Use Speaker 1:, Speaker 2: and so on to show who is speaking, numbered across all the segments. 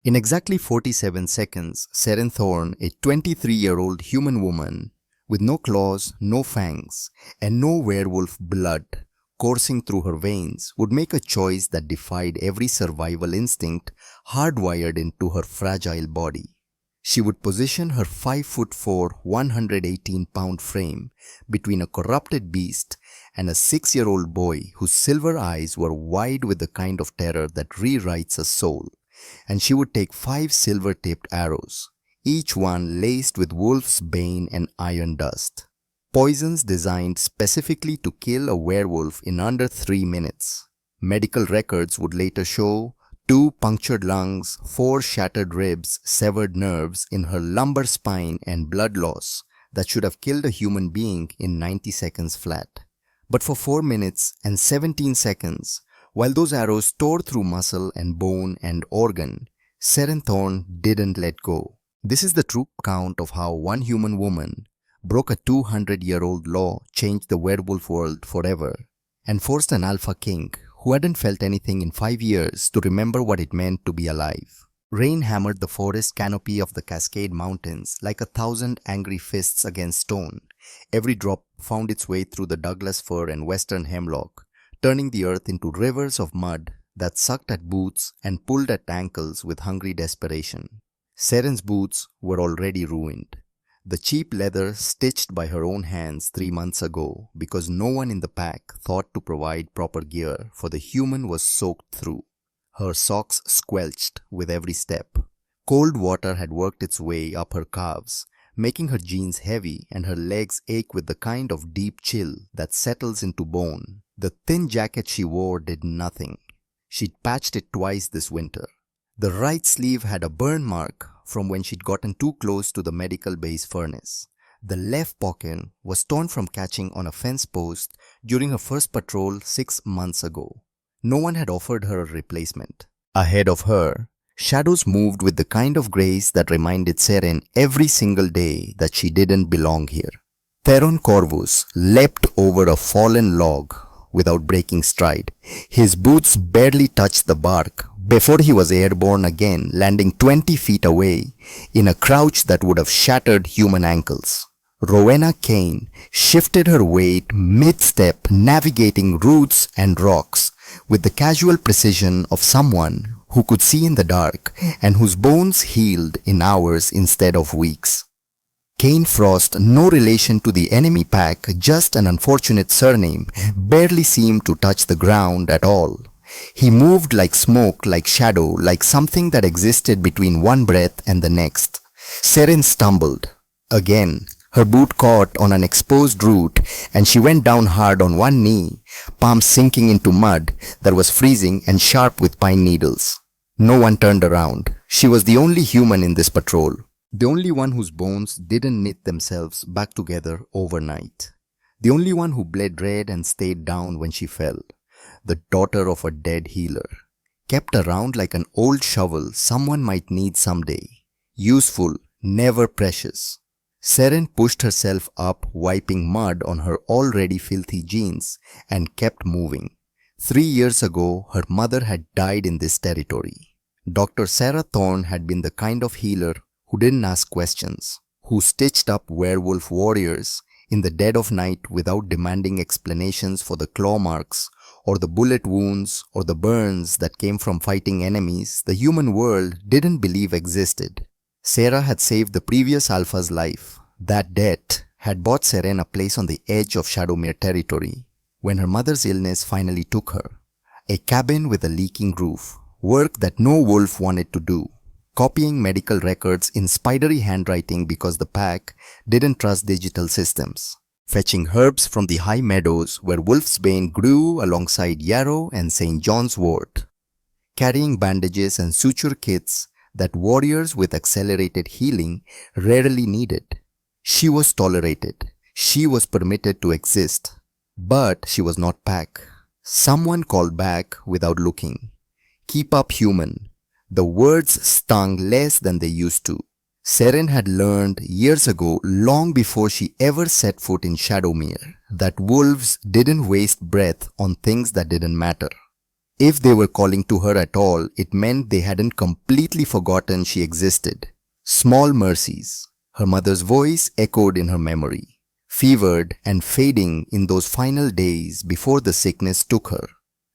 Speaker 1: In exactly 47 seconds, Seren Thorn, a 23-year-old human woman with no claws, no fangs, and no werewolf blood coursing through her veins, would make a choice that defied every survival instinct hardwired into her fragile body. She would position her 5'4", 118-pound frame between a corrupted beast and a 6-year-old boy whose silver eyes were wide with the kind of terror that rewrites a soul. And she would take 5 silver-tipped arrows, each one laced with wolf's bane and iron dust. Poisons designed specifically to kill a werewolf in under 3 minutes. Medical records would later show 2 punctured lungs, 4 shattered ribs, severed nerves in her lumbar spine and blood loss that should have killed a human being in 90 seconds flat. But for 4 minutes and 17 seconds, while those arrows tore through muscle and bone and organ, Seren Thorn didn't let go. This is the true account of how one human woman broke a 200-year-old law, changed the werewolf world forever, and forced an alpha king who hadn't felt anything in 5 years to remember what it meant to be alive. Rain hammered the forest canopy of the Cascade Mountains like 1,000 angry fists against stone. Every drop found its way through the Douglas fir and western hemlock, turning the earth into rivers of mud that sucked at boots and pulled at ankles with hungry desperation. Seren's boots were already ruined. The cheap leather stitched by her own hands 3 months ago because no one in the pack thought to provide proper gear, for the human was soaked through. Her socks squelched with every step. Cold water had worked its way up her calves, making her jeans heavy and her legs ache with the kind of deep chill that settles into bone. The thin jacket she wore did nothing. She'd patched it twice this winter. The right sleeve had a burn mark from when she'd gotten too close to the medical base furnace. The left pocket was torn from catching on a fence post during her first patrol 6 months ago. No one had offered her a replacement. Ahead of her, shadows moved with the kind of grace that reminded Seren every single day that she didn't belong here. Theron Corvus leapt over a fallen log without breaking stride. His boots barely touched the bark before he was airborne again, landing 20 feet away in a crouch that would have shattered human ankles. Rowena Kane shifted her weight mid-step, navigating roots and rocks with the casual precision of someone who could see in the dark and whose bones healed in hours instead of weeks. Kane Frost, no relation to the enemy pack, just an unfortunate surname, barely seemed to touch the ground at all. He moved like smoke, like shadow, like something that existed between one breath and the next. Seren stumbled. Again, her boot caught on an exposed root and she went down hard on one knee, palms sinking into mud that was freezing and sharp with pine needles. No one turned around. She was the only human in this patrol. The only one whose bones didn't knit themselves back together overnight. The only one who bled red and stayed down when she fell. The daughter of a dead healer. Kept around like an old shovel someone might need someday. Useful, never precious. Seren pushed herself up, wiping mud on her already filthy jeans, and kept moving. 3 years ago, her mother had died in this territory. Dr. Sarah Thorne had been the kind of healer who didn't ask questions, who stitched up werewolf warriors in the dead of night without demanding explanations for the claw marks or the bullet wounds or the burns that came from fighting enemies the human world didn't believe existed. Sarah had saved the previous Alpha's life. That debt had bought Seren a place on the edge of Shadowmere territory when her mother's illness finally took her. A cabin with a leaking roof, work that no wolf wanted to do. Copying medical records in spidery handwriting because the pack didn't trust digital systems. Fetching herbs from the high meadows where wolf's bane grew alongside yarrow and St. John's wort. Carrying bandages and suture kits that warriors with accelerated healing rarely needed. She was tolerated. She was permitted to exist. But she was not pack. Someone called back without looking. Keep up, human. The words stung less than they used to. Seren had learned years ago, long before she ever set foot in Shadowmere, that wolves didn't waste breath on things that didn't matter. If they were calling to her at all, it meant they hadn't completely forgotten she existed. Small mercies. Her mother's voice echoed in her memory, fevered and fading in those final days before the sickness took her.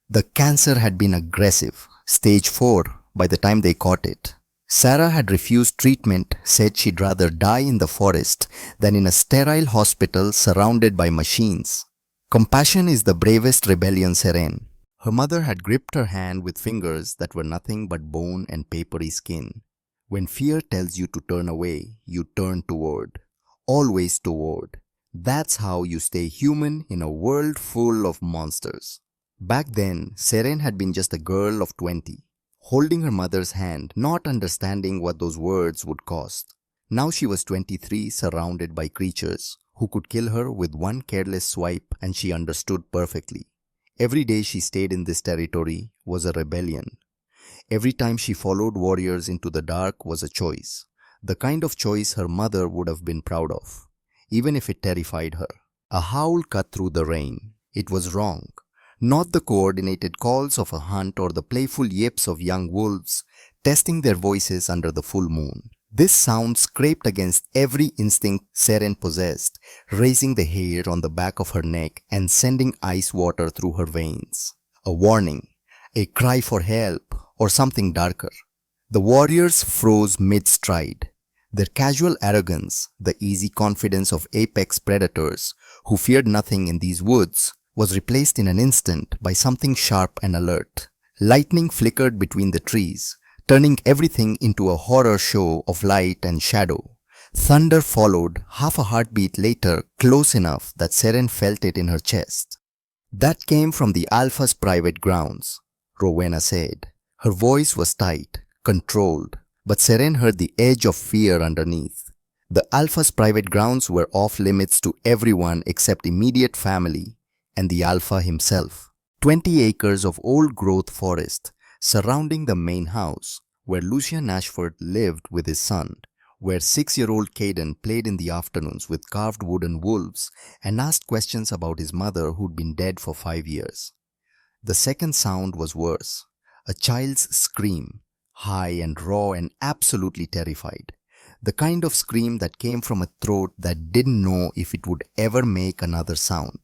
Speaker 1: The cancer had been aggressive, stage 4, by the time they caught it. Sarah had refused treatment, said she'd rather die in the forest than in a sterile hospital surrounded by machines. Compassion is the bravest rebellion, Seren. Her mother had gripped her hand with fingers that were nothing but bone and papery skin. When fear tells you to turn away, you turn toward. Always toward. That's how you stay human in a world full of monsters. Back then, Seren had been just a girl of 20, holding her mother's hand, not understanding what those words would cost. Now she was 23, surrounded by creatures who could kill her with one careless swipe, and she understood perfectly. Every day she stayed in this territory was a rebellion. Every time she followed warriors into the dark was a choice. The kind of choice her mother would have been proud of, even if it terrified her. A howl cut through the rain. It was wrong. Not the coordinated calls of a hunt or the playful yips of young wolves testing their voices under the full moon. This sound scraped against every instinct Seren possessed, raising the hair on the back of her neck and sending ice water through her veins. A warning, a cry for help, or something darker. The warriors froze mid-stride. Their casual arrogance, the easy confidence of apex predators who feared nothing in these woods, was replaced in an instant by something sharp and alert. Lightning flickered between the trees, turning everything into a horror show of light and shadow. Thunder followed half a heartbeat later, close enough that Seren felt it in her chest. That came from the Alpha's private grounds, Rowena said. Her voice was tight, controlled, but Seren heard the edge of fear underneath. The Alpha's private grounds were off limits to everyone except immediate family and the Alpha himself. 20 acres of old-growth forest surrounding the main house, where Lucian Ashford lived with his son, where 6-year-old Caden played in the afternoons with carved wooden wolves and asked questions about his mother who'd been dead for 5 years. The second sound was worse, a child's scream, high and raw and absolutely terrified. The kind of scream that came from a throat that didn't know if it would ever make another sound.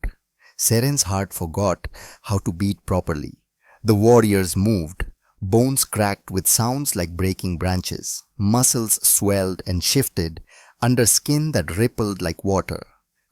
Speaker 1: Seren's heart forgot how to beat properly. The warriors moved, bones cracked with sounds like breaking branches, muscles swelled and shifted under skin that rippled like water.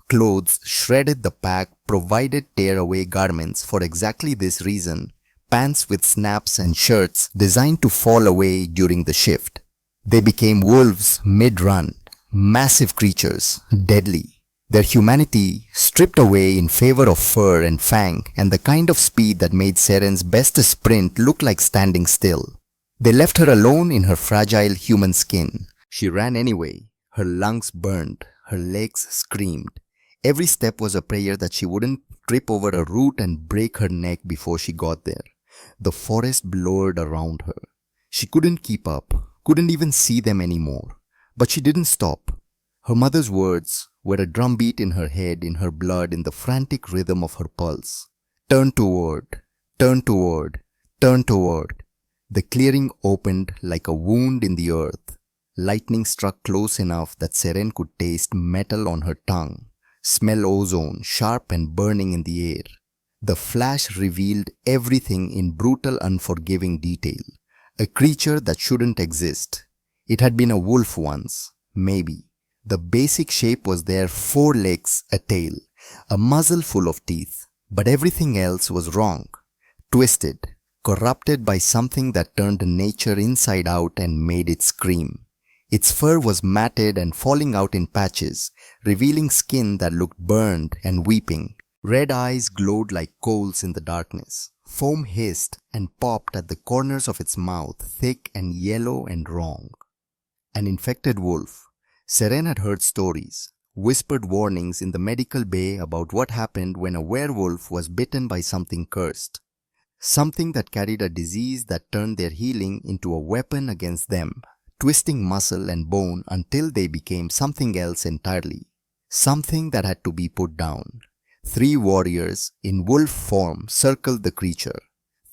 Speaker 1: Clothes shredded the pack provided tear-away garments for exactly this reason, pants with snaps and shirts designed to fall away during the shift. They became wolves mid-run, massive creatures, deadly. Their humanity stripped away in favor of fur and fang and the kind of speed that made Seren's bestest sprint look like standing still. They left her alone in her fragile human skin. She ran anyway. Her lungs burned. Her legs screamed. Every step was a prayer that she wouldn't trip over a root and break her neck before she got there. The forest blurred around her. She couldn't keep up, couldn't even see them anymore. But she didn't stop. Her mother's words were a drumbeat in her head, in her blood, in the frantic rhythm of her pulse. Turn toward, turn toward, turn toward. The clearing opened like a wound in the earth. Lightning struck close enough that Seren could taste metal on her tongue, smell ozone, sharp and burning in the air. The flash revealed everything in brutal, unforgiving detail. A creature that shouldn't exist. It had been a wolf once, maybe. The basic shape was there, 4 legs, a tail, a muzzle full of teeth. But everything else was wrong, twisted, corrupted by something that turned nature inside out and made it scream. Its fur was matted and falling out in patches, revealing skin that looked burned and weeping. Red eyes glowed like coals in the darkness. Foam hissed and popped at the corners of its mouth, thick and yellow and wrong. An infected wolf. Seren had heard stories, whispered warnings in the medical bay about what happened when a werewolf was bitten by something cursed. Something that carried a disease that turned their healing into a weapon against them, twisting muscle and bone until they became something else entirely. Something that had to be put down. 3 warriors in wolf form circled the creature.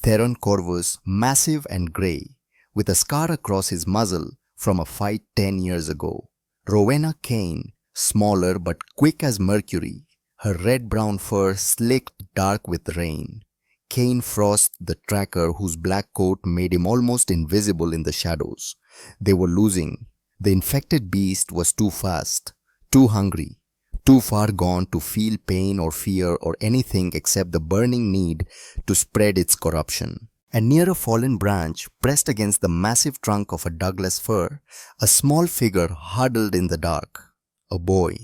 Speaker 1: Theron Corvus, massive and grey, with a scar across his muzzle from a fight 10 years ago. Rowena Kane, smaller but quick as Mercury, her red-brown fur slicked dark with rain. Kane Frost, the tracker whose black coat made him almost invisible in the shadows. They were losing. The infected beast was too fast, too hungry, too far gone to feel pain or fear or anything except the burning need to spread its corruption. And near a fallen branch, pressed against the massive trunk of a Douglas fir, a small figure huddled in the dark. A boy,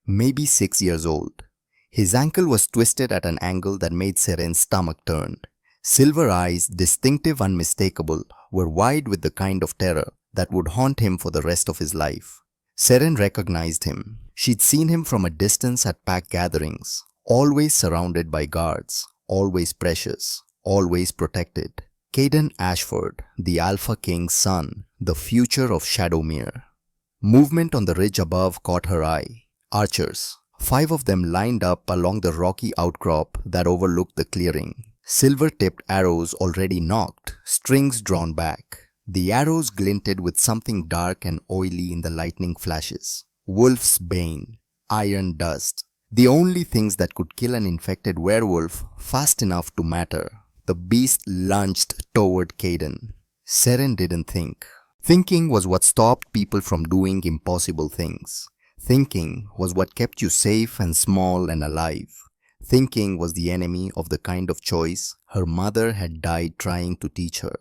Speaker 1: maybe 6 years old. His ankle was twisted at an angle that made Seren's stomach turn. Silver eyes, distinctive, unmistakable, were wide with the kind of terror that would haunt him for the rest of his life. Seren recognized him. She'd seen him from a distance at pack gatherings, always surrounded by guards, always precious, always protected. Caden Ashford, the AlphaKing's son, the future of Shadowmere. Movement on the ridge above caught her eye. Archers, 5 of them lined up along the rocky outcrop that overlooked the clearing. Silver-tipped arrows already nocked, strings drawn back. The arrows glinted with something dark and oily in the lightning flashes. Wolf's bane, iron dust, the only things that could kill an infected werewolf fast enough to matter. The beast lunged toward Caden. Seren didn't think. Thinking was what stopped people from doing impossible things. Thinking was what kept you safe and small and alive. Thinking was the enemy of the kind of choice her mother had died trying to teach her.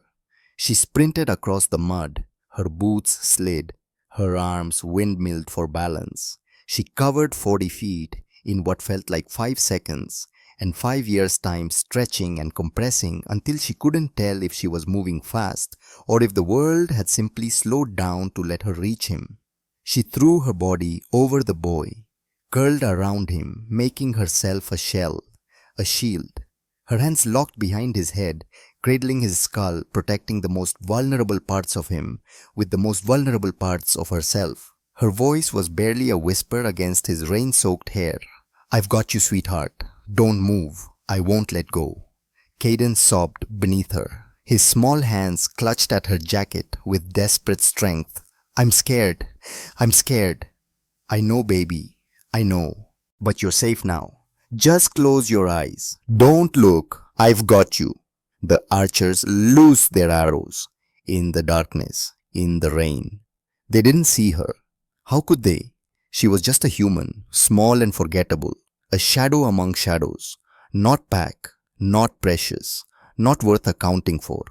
Speaker 1: She sprinted across the mud. Her boots slid. Her arms windmilled for balance. She covered 40 feet in what felt like 5 seconds, and 5 years' time stretching and compressing until she couldn't tell if she was moving fast or if the world had simply slowed down to let her reach him. She threw her body over the boy, curled around him, making herself a shell, a shield. Her hands locked behind his head, cradling his skull, protecting the most vulnerable parts of him with the most vulnerable parts of herself. Her voice was barely a whisper against his rain-soaked hair. "I've got you, sweetheart. Don't move. I won't let go." Caden sobbed beneath her. His small hands clutched at her jacket with desperate strength. "I'm scared. I'm scared." "I know, baby. I know. But you're safe now. Just close your eyes. Don't look. I've got you." The archers loosed their arrows. In the darkness, in the rain. They didn't see her. How could they? She was just a human, small and forgettable. A shadow among shadows. Not pack, not precious, not worth accounting for.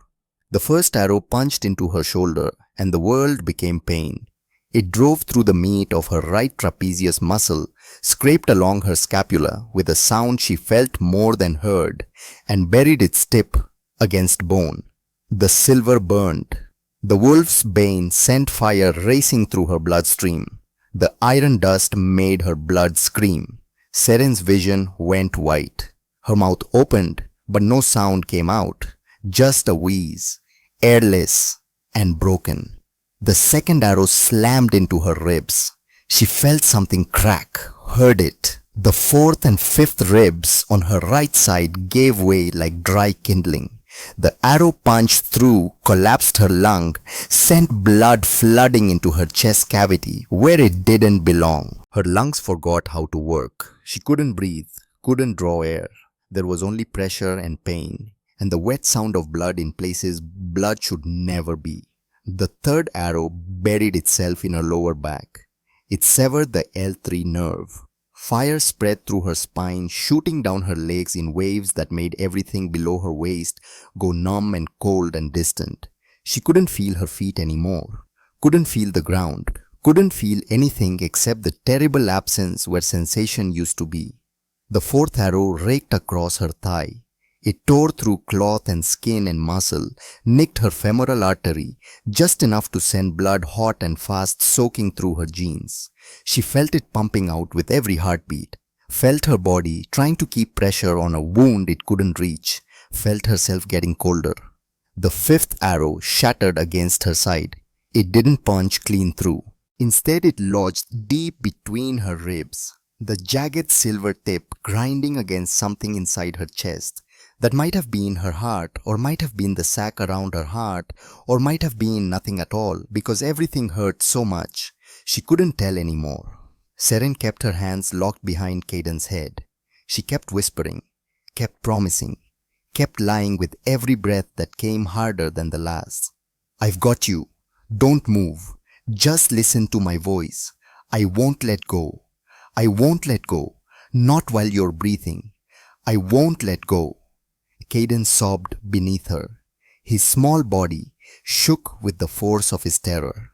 Speaker 1: The first arrow punched into her shoulder and the world became pain. It drove through the meat of her right trapezius muscle, scraped along her scapula with a sound she felt more than heard, and buried its tip against bone. The silver burned. The wolf's bane sent fire racing through her bloodstream. The iron dust made her blood scream. Seren's vision went white. Her mouth opened, but no sound came out. Just a wheeze, airless and broken. The second arrow slammed into her ribs. She felt something crack, heard it. The fourth and fifth ribs on her right side gave way like dry kindling. The arrow punched through, collapsed her lung, sent blood flooding into her chest cavity where it didn't belong. Her lungs forgot how to work. She couldn't breathe, couldn't draw air. There was only pressure and pain, and the wet sound of blood in places blood should never be. The third arrow buried itself in her lower back. It severed the L3 nerve. Fire spread through her spine, shooting down her legs in waves that made everything below her waist go numb and cold and distant. She couldn't feel her feet anymore, couldn't feel the ground, couldn't feel anything except the terrible absence where sensation used to be. The fourth arrow raked across her thigh. It tore through cloth and skin and muscle, nicked her femoral artery, just enough to send blood hot and fast soaking through her jeans. She felt it pumping out with every heartbeat, felt her body trying to keep pressure on a wound it couldn't reach, felt herself getting colder. The fifth arrow shattered against her side. It didn't punch clean through. Instead, it lodged deep between her ribs, the jagged silver tip grinding against something inside her chest. That might have been her heart, or might have been the sack around her heart, or might have been nothing at all, because everything hurt so much. She couldn't tell anymore. Seren kept her hands locked behind Caden's head. She kept whispering, kept promising, kept lying with every breath that came harder than the last. I've got you. Don't move. Just listen to my voice. I won't let go. I won't let go. Not while you're breathing. I won't let go. Caden sobbed beneath her. His small body shook with the force of his terror.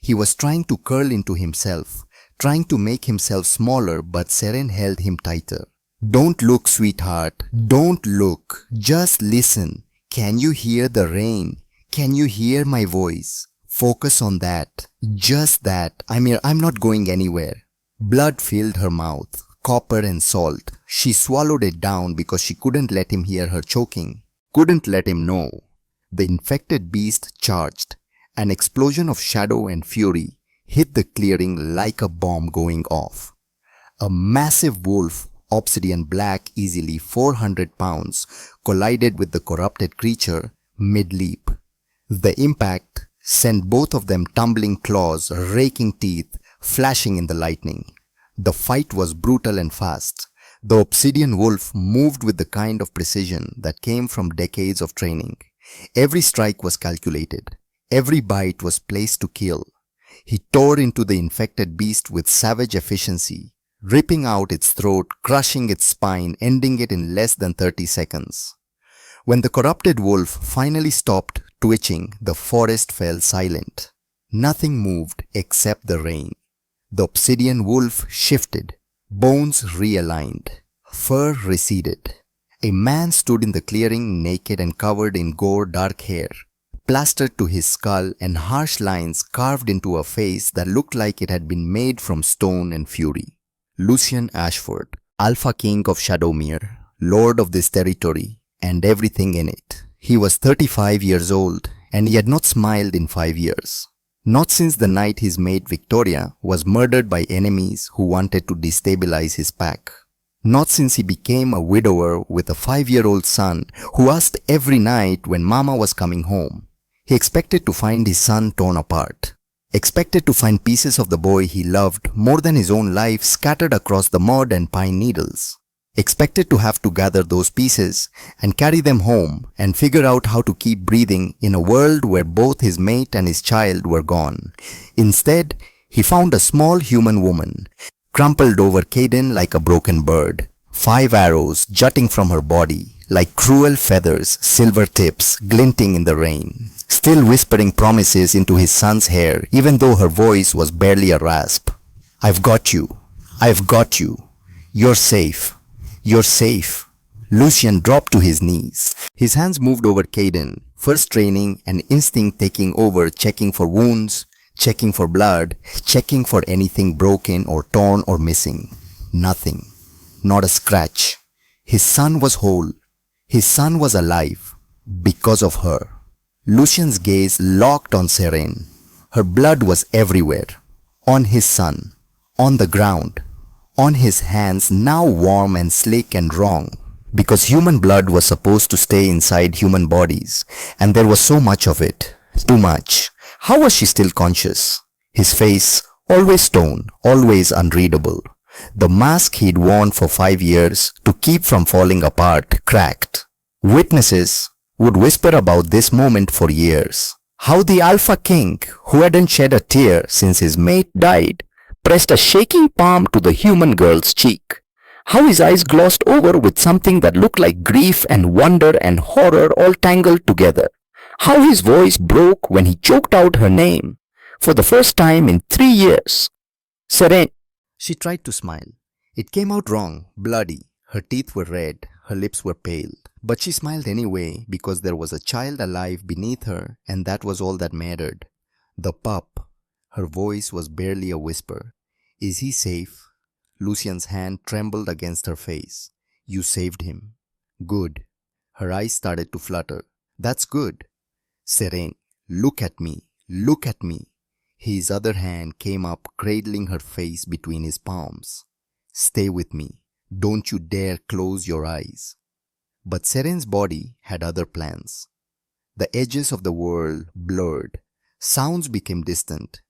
Speaker 1: He was trying to curl into himself, trying to make himself smaller, but Seren held him tighter. Don't look, sweetheart. Don't look. Just listen. Can you hear the rain? Can you hear my voice? Focus on that. Just that. I'm not going anywhere. Blood filled her mouth, copper and salt. She swallowed it down because she couldn't let him hear her choking. Couldn't let him know. The infected beast charged. An explosion of shadow and fury hit the clearing like a bomb going off. A massive wolf, obsidian black, easily 400 pounds, collided with the corrupted creature mid-leap. The impact sent both of them tumbling, claws, raking teeth, flashing in the lightning. The fight was brutal and fast. The obsidian wolf moved with the kind of precision that came from decades of training. Every strike was calculated. Every bite was placed to kill. He tore into the infected beast with savage efficiency, ripping out its throat, crushing its spine, ending it in less than 30 seconds. When the corrupted wolf finally stopped twitching, the forest fell silent. Nothing moved except the rain. The obsidian wolf shifted, bones realigned, fur receded. A man stood in the clearing, naked and covered in gore, dark hair, plastered to his skull, and harsh lines carved into a face that looked like it had been made from stone and fury. Lucian Ashford, AlphaKing of Shadowmere, lord of this territory and everything in it. He was 35 years old, and he had not smiled in 5 years. Not since the night his mate Victoria was murdered by enemies who wanted to destabilize his pack. Not since he became a widower with a 5-year-old son who asked every night when Mama was coming home. He expected to find his son torn apart. Expected to find pieces of the boy he loved more than his own life scattered across the mud and pine needles. Expected to have to gather those pieces and carry them home and figure out how to keep breathing in a world where both his mate and his child were gone. Instead, he found a small human woman, crumpled over Caden like a broken bird, 5 arrows jutting from her body like cruel feathers, silver tips glinting in the rain, still whispering promises into his son's hair even though her voice was barely a rasp. I've got you. I've got you. You're safe. You're safe. Lucian dropped to his knees. His hands moved over Caden, first training and instinct taking over, checking for wounds, checking for blood, checking for anything broken or torn or missing. Nothing. Not a scratch. His son was whole. His son was alive. Because of her. Lucian's gaze locked on Seren. Her blood was everywhere. On his son. On the ground. On his hands, now warm and slick and wrong. Because human blood was supposed to stay inside human bodies. And there was so much of it. Too much. How was she still conscious? His face, always stone, always unreadable. The mask he'd worn for 5 years to keep from falling apart, cracked. Witnesses would whisper about this moment for years. How the AlphaKing, who hadn't shed a tear since his mate died, pressed a shaking palm to the human girl's cheek. How his eyes glossed over with something that looked like grief and wonder and horror all tangled together. How his voice broke when he choked out her name. For the first time in 3 years. Seren. She tried to smile. It came out wrong, bloody. Her teeth were red, her lips were pale. But she smiled anyway because there was a child alive beneath her, and that was all that mattered. The pup. Her voice was barely a whisper. Is he safe? Lucian's hand trembled against her face. You saved him. Good. Her eyes started to flutter. That's good. Seren, look at me. Look at me. His other hand came up, cradling her face between his palms. Stay with me. Don't you dare close your eyes. But Seren's body had other plans. The edges of the world blurred. Sounds became distant.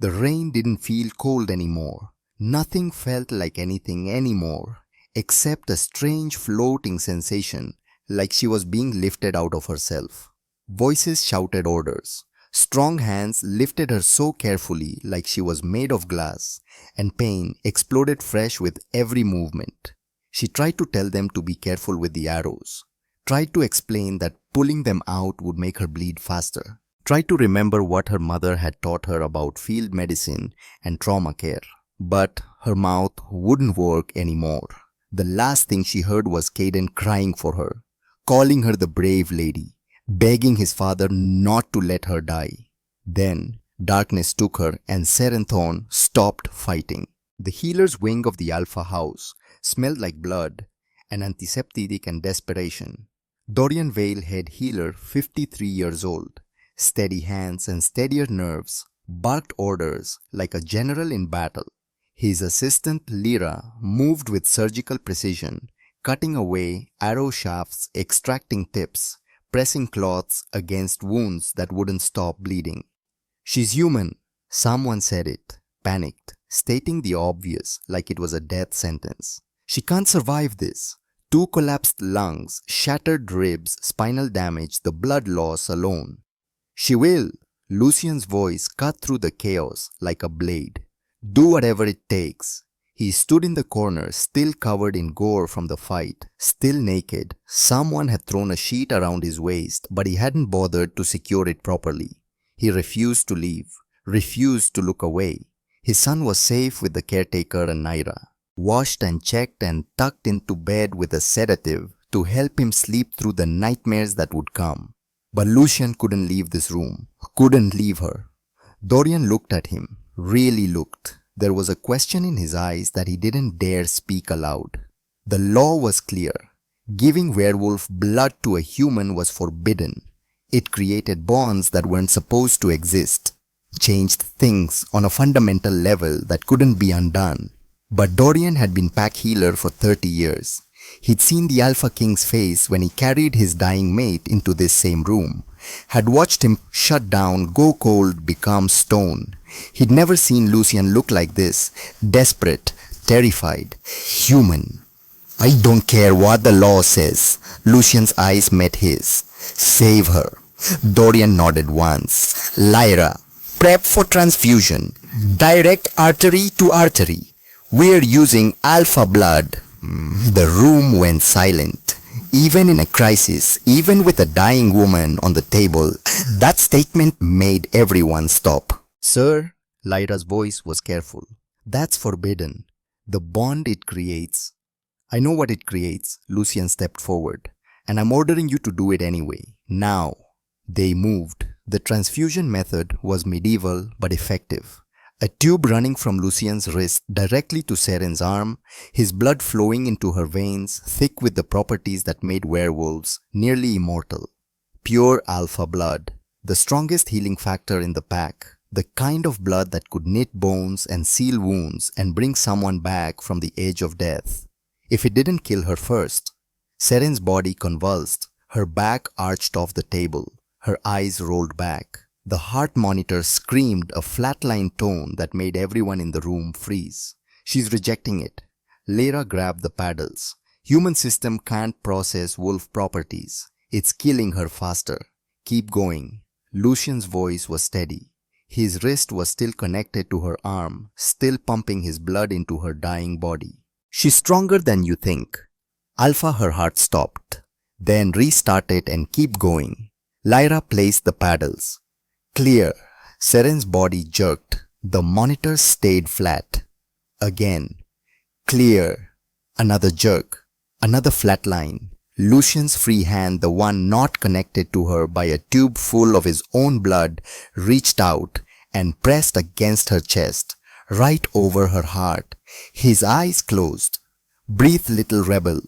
Speaker 1: The rain didn't feel cold anymore. Nothing felt like anything anymore, except a strange floating sensation, like she was being lifted out of herself. Voices shouted orders. Strong hands lifted her so carefully, like she was made of glass, and pain exploded fresh with every movement. She tried to tell them to be careful with the arrows, tried to explain that pulling them out would make her bleed faster, tried to remember what her mother had taught her about field medicine and trauma care. But her mouth wouldn't work anymore. The last thing she heard was Caden crying for her, calling her the brave lady, begging his father not to let her die. Then darkness took her and Seren Thorn stopped fighting. The healer's wing of the Alpha house smelled like blood, an antiseptic and desperation. Dorian Vale, head healer, 53 years old, steady hands and steadier nerves, barked orders like a general in battle. His assistant Lyra moved with surgical precision, cutting away arrow shafts, extracting tips, pressing cloths against wounds that wouldn't stop bleeding. "She's human," someone said it, panicked, stating the obvious like it was a death sentence. "She can't survive this." 2 collapsed lungs, shattered ribs, spinal damage, the blood loss alone. "She will." Lucian's voice cut through the chaos like a blade. "Do whatever it takes." He stood in the corner, still covered in gore from the fight, still naked. Someone had thrown a sheet around his waist, but he hadn't bothered to secure it properly. He refused to leave, refused to look away. His son was safe with the caretaker and Naira, washed and checked and tucked into bed with a sedative to help him sleep through the nightmares that would come. But Lucian couldn't leave this room, couldn't leave her. Dorian looked at him, really looked. There was a question in his eyes that he didn't dare speak aloud. The law was clear. Giving werewolf blood to a human was forbidden. It created bonds that weren't supposed to exist, changed things on a fundamental level that couldn't be undone. But Dorian had been pack healer for 30 years. He'd seen the Alpha King's face when he carried his dying mate into this same room, had watched him shut down, go cold, become stone. He'd never seen Lucian look like this, desperate, terrified, human. "I don't care what the law says." Lucian's eyes met his. "Save her." Dorian nodded once. "Lyra, prep for transfusion. Direct artery to artery. We're using alpha blood." The room went silent. Even in a crisis, even with a dying woman on the table, that statement made everyone stop. "Sir," Lyra's voice was careful, "that's forbidden. The bond it creates." "I know what it creates," Lucian stepped forward, "and I'm ordering you to do it anyway. Now." They moved. The transfusion method was medieval but effective. A tube running from Lucian's wrist directly to Seren's arm, his blood flowing into her veins, thick with the properties that made werewolves nearly immortal. Pure alpha blood, the strongest healing factor in the pack, the kind of blood that could knit bones and seal wounds and bring someone back from the edge of death. If it didn't kill her first. Seren's body convulsed, her back arched off the table, her eyes rolled back. The heart monitor screamed a flatline tone that made everyone in the room freeze. "She's rejecting it." Lyra grabbed the paddles. "Human system can't process wolf properties. It's killing her faster. Keep going." Lucian's voice was steady. His wrist was still connected to her arm, still pumping his blood into her dying body. "She's stronger than you think." Alpha, her heart stopped, then restarted and keep going. Lyra placed the paddles. Clear. Seren's body jerked. The monitor stayed flat. Again. Clear. Another jerk. Another flat line. Lucian's free hand, the one not connected to her by a tube full of his own blood, reached out and pressed against her chest, right over her heart. His eyes closed. "Breathe, little rebel."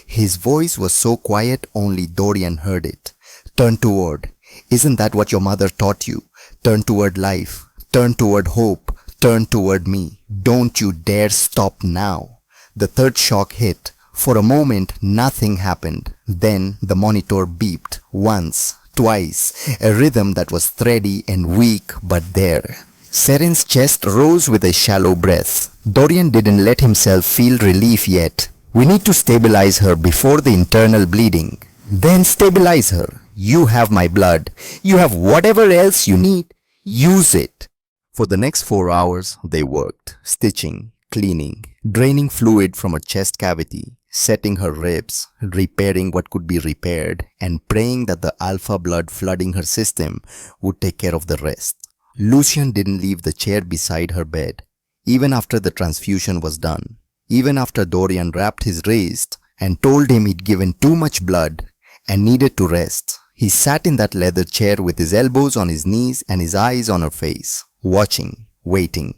Speaker 1: His voice was so quiet only Dorian heard it. "Turn toward. Isn't that what your mother taught you? Turn toward life. Turn toward hope. Turn toward me. Don't you dare stop now." The third shock hit. For a moment, nothing happened. Then the monitor beeped once, twice, a rhythm that was thready and weak but there. Seren's chest rose with a shallow breath. Dorian didn't let himself feel relief yet. We need to stabilize her before the internal bleeding. Then stabilize her. You have my blood. You have whatever else you need. Use it. For the next 4 hours, they worked, stitching, cleaning, draining fluid from her chest cavity, setting her ribs, repairing what could be repaired, and praying that the alpha blood flooding her system would take care of the rest. Lucian didn't leave the chair beside her bed, even after the transfusion was done. Even after Dorian wrapped his wrist and told him he'd given too much blood and needed to rest, he sat in that leather chair with his elbows on his knees and his eyes on her face, watching, waiting.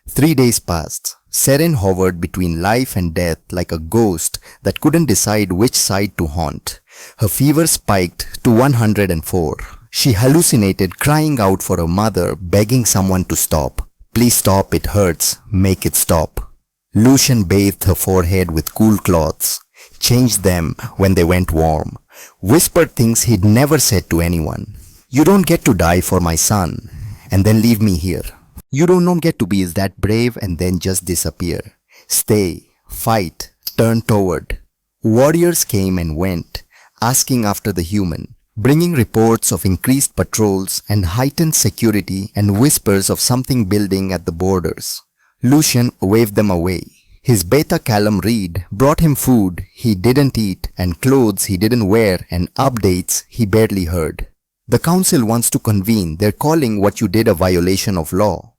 Speaker 1: 3 days passed. Seren hovered between life and death like a ghost that couldn't decide which side to haunt. Her fever spiked to 104. She hallucinated crying out for her mother, begging someone to stop. Please stop, it hurts, make it stop. Lucian bathed her forehead with cool cloths, changed them when they went warm, whispered things he'd never said to anyone. You don't get to die for my son and then leave me here. You don't get to be that brave and then just disappear. Stay, fight, turn toward. Warriors came and went, asking after the human, bringing reports of increased patrols and heightened security and whispers of something building at the borders. Lucian waved them away. His beta Callum Reed brought him food he didn't eat and clothes he didn't wear and updates he barely heard. The council wants to convene. They're calling what you did a violation of law.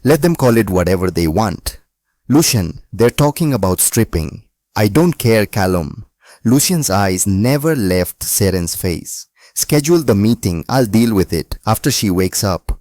Speaker 1: Let them call it whatever they want. Lucian, they're talking about stripping. I don't care, Callum. Lucian's eyes never left Seren's face. Schedule the meeting. I'll deal with it after she wakes up.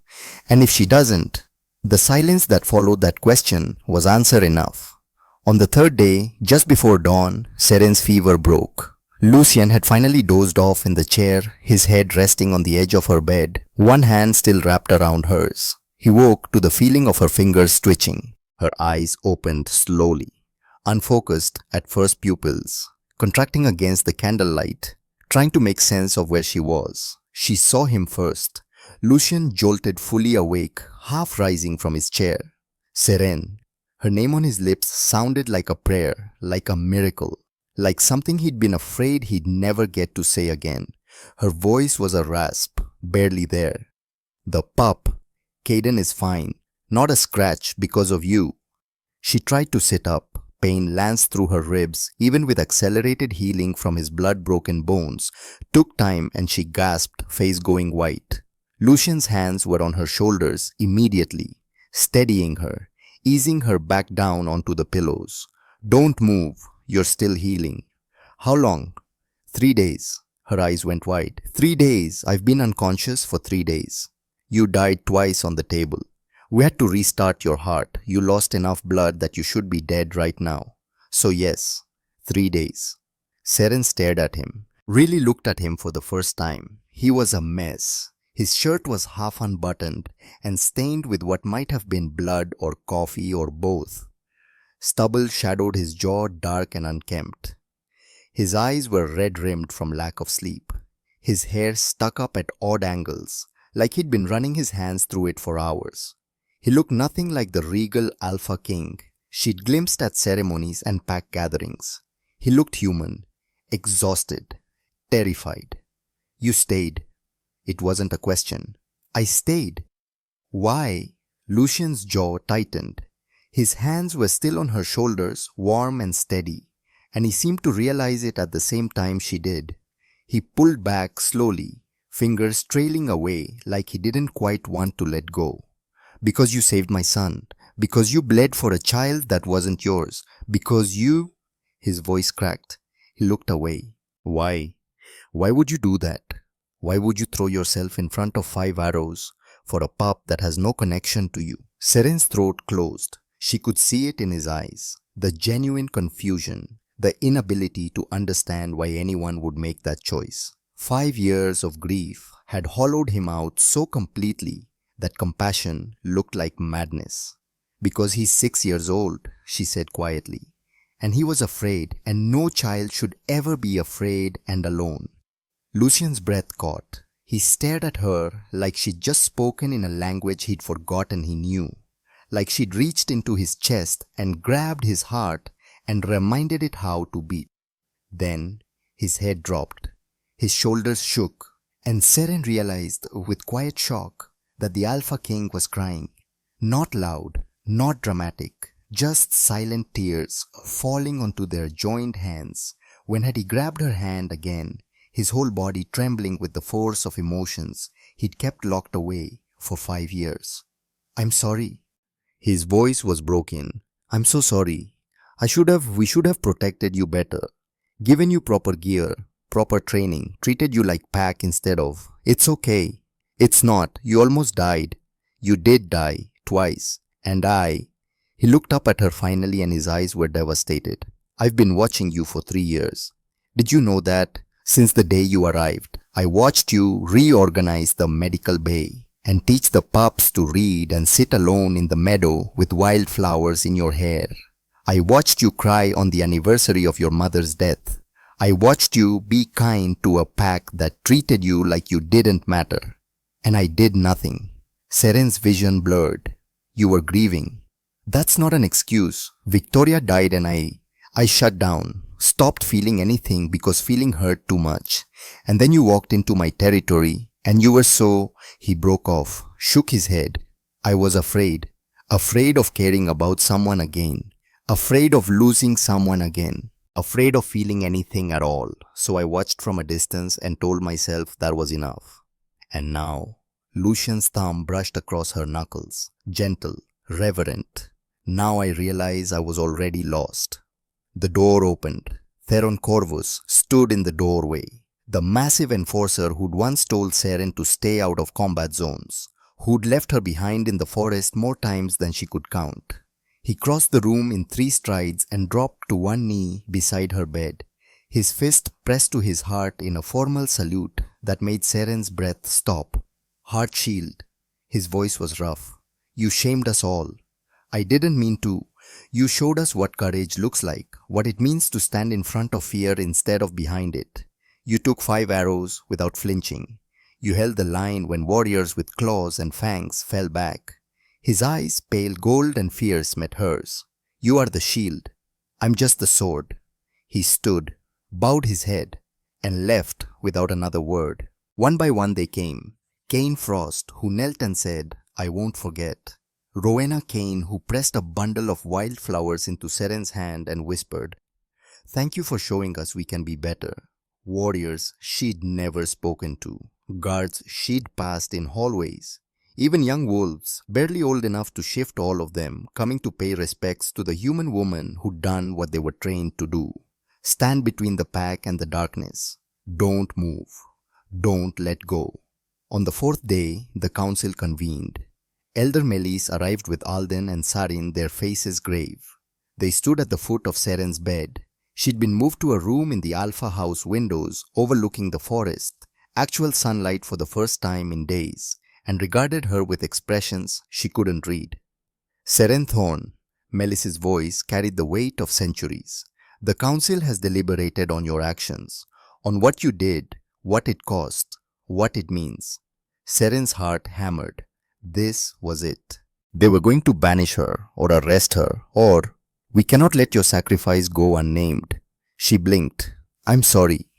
Speaker 1: And if she doesn't? The silence that followed that question was answer enough. On the third day, just before dawn, Seren's fever broke. Lucian had finally dozed off in the chair, his head resting on the edge of her bed, one hand still wrapped around hers. He woke to the feeling of her fingers twitching. Her eyes opened slowly, unfocused at first pupils, contracting against the candlelight, trying to make sense of where she was. She saw him first. Lucian jolted fully awake, half rising from his chair. Seren. Her name on his lips sounded like a prayer, like a miracle, like something he'd been afraid he'd never get to say again. Her voice was a rasp, barely there. The pup. Caden is fine, not a scratch because of you. She tried to sit up. Pain lanced through her ribs, even with accelerated healing from his blood-broken bones. Took time and she gasped, face going white. Lucian's hands were on her shoulders immediately, steadying her, easing her back down onto the pillows. Don't move, you're still healing. How long? 3 days. Her eyes went wide. 3 days. I've been unconscious for 3 days. You died twice on the table. We had to restart your heart. You lost enough blood that you should be dead right now. So yes, 3 days. Seren stared at him, really looked at him for the first time. He was a mess. His shirt was half unbuttoned and stained with what might have been blood or coffee or both. Stubble shadowed his jaw, dark and unkempt. His eyes were red-rimmed from lack of sleep. His hair stuck up at odd angles, like he'd been running his hands through it for hours. He looked nothing like the regal Alpha King she'd glimpsed at ceremonies and pack gatherings. He looked human, exhausted, terrified. You stayed. It wasn't a question. I stayed. Why? Lucian's jaw tightened. His hands were still on her shoulders, warm and steady, and he seemed to realize it at the same time she did. He pulled back slowly, fingers trailing away like he didn't quite want to let go. Because you saved my son. Because you bled for a child that wasn't yours. Because you... His voice cracked. He looked away. Why? Why would you do that? Why would you throw yourself in front of 5 arrows for a pup that has no connection to you? Seren's throat closed. She could see it in his eyes. The genuine confusion. The inability to understand why anyone would make that choice. 5 years of grief had hollowed him out so completely that compassion looked like madness. Because he's 6 years old, she said quietly, And he was afraid, and no child should ever be afraid and alone. Lucian's breath caught. He stared at her like she'd just spoken in a language he'd forgotten he knew. Like she'd reached into his chest and grabbed his heart and reminded it how to beat. Then his head dropped. His shoulders shook, and Seren realized with quiet shock that the Alpha King was crying. Not loud, not dramatic, just silent tears falling onto their joined hands. When had he grabbed her hand again, his whole body trembling with the force of emotions he'd kept locked away for 5 years. "I'm sorry." His voice was broken. "I'm so sorry. We should have protected you better. Given you proper gear, proper training, treated you like pack instead of. It's okay. It's not. You almost died. You did die, twice. And He looked up at her finally and his eyes were devastated. "I've been watching you for 3 years. Did you know that? Since the day you arrived, I watched you reorganize the medical bay and teach the pups to read and sit alone in the meadow with wildflowers in your hair. I watched you cry on the anniversary of your mother's death. I watched you be kind to a pack that treated you like you didn't matter. And I did nothing." Seren's vision blurred. "You were grieving." "That's not an excuse. Victoria died and I shut down. Stopped feeling anything because feeling hurt too much. And then you walked into my territory and you were so..." He broke off, shook his head. "I was afraid. Afraid of caring about someone again. Afraid of losing someone again. Afraid of feeling anything at all. So I watched from a distance and told myself that was enough." And now, Lucian's thumb brushed across her knuckles. Gentle, reverent. "Now I realize I was already lost." The door opened. Theron Corvus stood in the doorway. The massive enforcer who'd once told Seren to stay out of combat zones. Who'd left her behind in the forest more times than she could count. He crossed the room in 3 strides and dropped to one knee beside her bed. His fist pressed to his heart in a formal salute that made Seren's breath stop. "Heart shield." His voice was rough. "You shamed us all. I didn't mean to. You showed us what courage looks like, what it means to stand in front of fear instead of behind it. You took 5 arrows without flinching. You held the line when warriors with claws and fangs fell back." His eyes, pale gold and fierce, met hers. "You are the shield. I'm just the sword." He stood, bowed his head, and left without another word. One by one they came. Kane Frost, who knelt and said, "I won't forget." Rowena Kane, who pressed a bundle of wildflowers into Seren's hand and whispered, "Thank you for showing us we can be better." Warriors she'd never spoken to. Guards she'd passed in hallways. Even young wolves, barely old enough to shift all of them, coming to pay respects to the human woman who'd done what they were trained to do. Stand between the pack and the darkness. Don't move. Don't let go. On the 4th day, the council convened. Elder Melis arrived with Alden and Sarin, their faces grave. They stood at the foot of Seren's bed. She'd been moved to a room in the Alpha House windows overlooking the forest, actual sunlight for the first time in days, and regarded her with expressions she couldn't read. "Seren Thorn," Melis's voice carried the weight of centuries. "The council has deliberated on your actions, on what you did, what it cost, what it means." Seren's heart hammered. This was it. They were going to banish her or arrest her or, "We cannot let your sacrifice go unnamed." She blinked. "I'm sorry."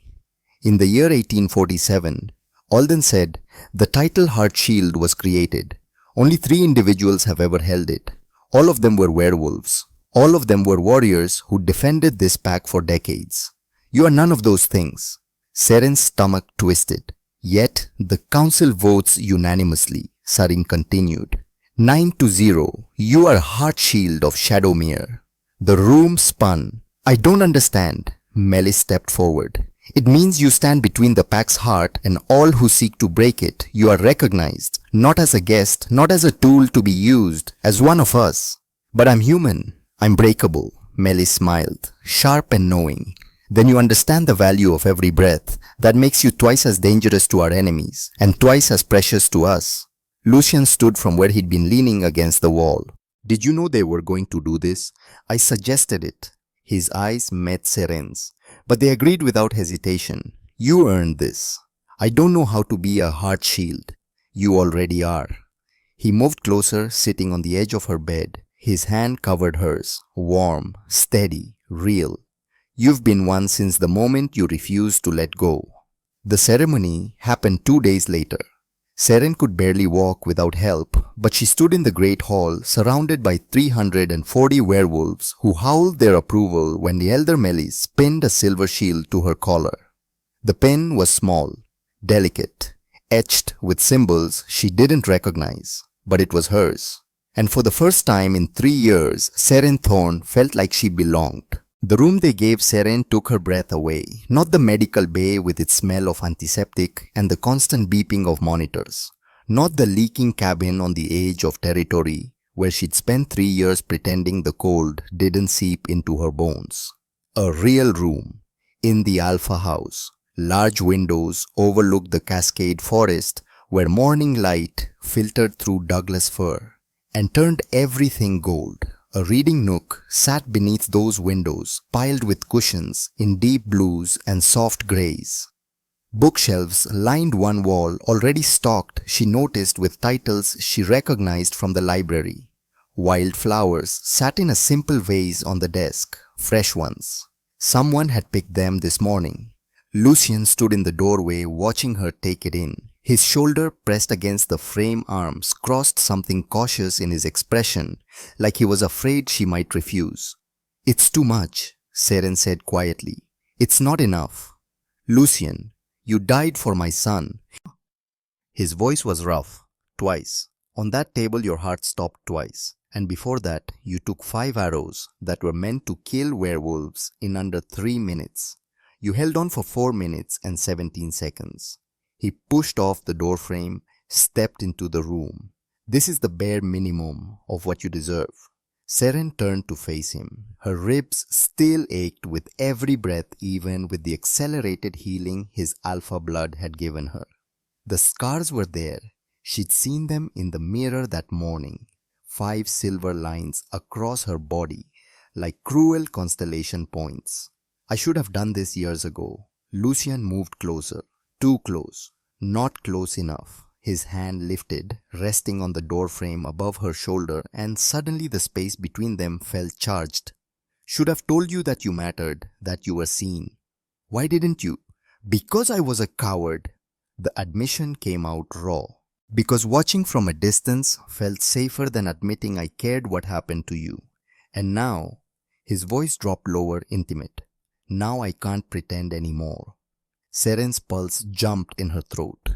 Speaker 1: In the year 1847, Alden said, the title Heart Shield was created. Only 3 individuals have ever held it. All of them were werewolves. All of them were warriors who defended this pack for decades. You are none of those things. Seren's stomach twisted. Yet the council votes unanimously. Sarin continued. 9-0. You are Heart Shield of Shadowmere. The room spun. "I don't understand." Melis stepped forward. "It means you stand between the pack's heart and all who seek to break it. You are recognized, not as a guest, not as a tool to be used, as one of us." "But I'm human. I'm breakable." Melis smiled, sharp and knowing. "Then you understand the value of every breath. That makes you twice as dangerous to our enemies, and twice as precious to us." Lucian stood from where he'd been leaning against the wall. "Did you know they were going to do this? I suggested it." His eyes met Seren's, but they agreed without hesitation. You earned this. I don't know how to be a heart shield. You already are. He moved closer, sitting on the edge of her bed. His hand covered hers, warm, steady, real. You've been one since the moment you refused to let go. The ceremony happened 2 days later. Seren could barely walk without help, but she stood in the great hall surrounded by 340 werewolves who howled their approval when the elder Melis pinned a silver shield to her collar. The pin was small, delicate, etched with symbols she didn't recognize, but it was hers. And for the first time in 3 years, Seren Thorn felt like she belonged. The room they gave Seren took her breath away, not the medical bay with its smell of antiseptic and the constant beeping of monitors, not the leaking cabin on the edge of territory where she'd spent 3 years pretending the cold didn't seep into her bones. A real room, in the Alpha house. Large windows overlooked the Cascade Forest where morning light filtered through Douglas fir and turned everything gold. A reading nook sat beneath those windows, piled with cushions in deep blues and soft grays. Bookshelves lined one wall, already stocked, she noticed, with titles she recognized from the library. Wild flowers sat in a simple vase on the desk, fresh ones. Someone had picked them this morning. Lucien stood in the doorway watching her take it in. His shoulder pressed against the frame arms crossed something cautious in his expression, like he was afraid she might refuse. It's too much, Seren said quietly. It's not enough. Lucien, you died for my son. His voice was rough. Twice. On that table your heart stopped twice. And before that, you took 5 arrows that were meant to kill werewolves in under 3 minutes. You held on for 4 minutes and 17 seconds. He pushed off the doorframe, stepped into the room. This is the bare minimum of what you deserve. Seren turned to face him. Her ribs still ached with every breath, even with the accelerated healing his alpha blood had given her. The scars were there. She'd seen them in the mirror that morning. 5 silver lines across her body, like cruel constellation points. I should have done this years ago. Lucien moved closer. Too close. Not close enough. His hand lifted, resting on the doorframe above her shoulder, and suddenly the space between them felt charged. Should have told you that you mattered, that you were seen. Why didn't you? Because I was a coward. The admission came out raw. Because watching from a distance felt safer than admitting I cared what happened to you. And now, his voice dropped lower, intimate. Now I can't pretend anymore. Seren's pulse jumped in her throat.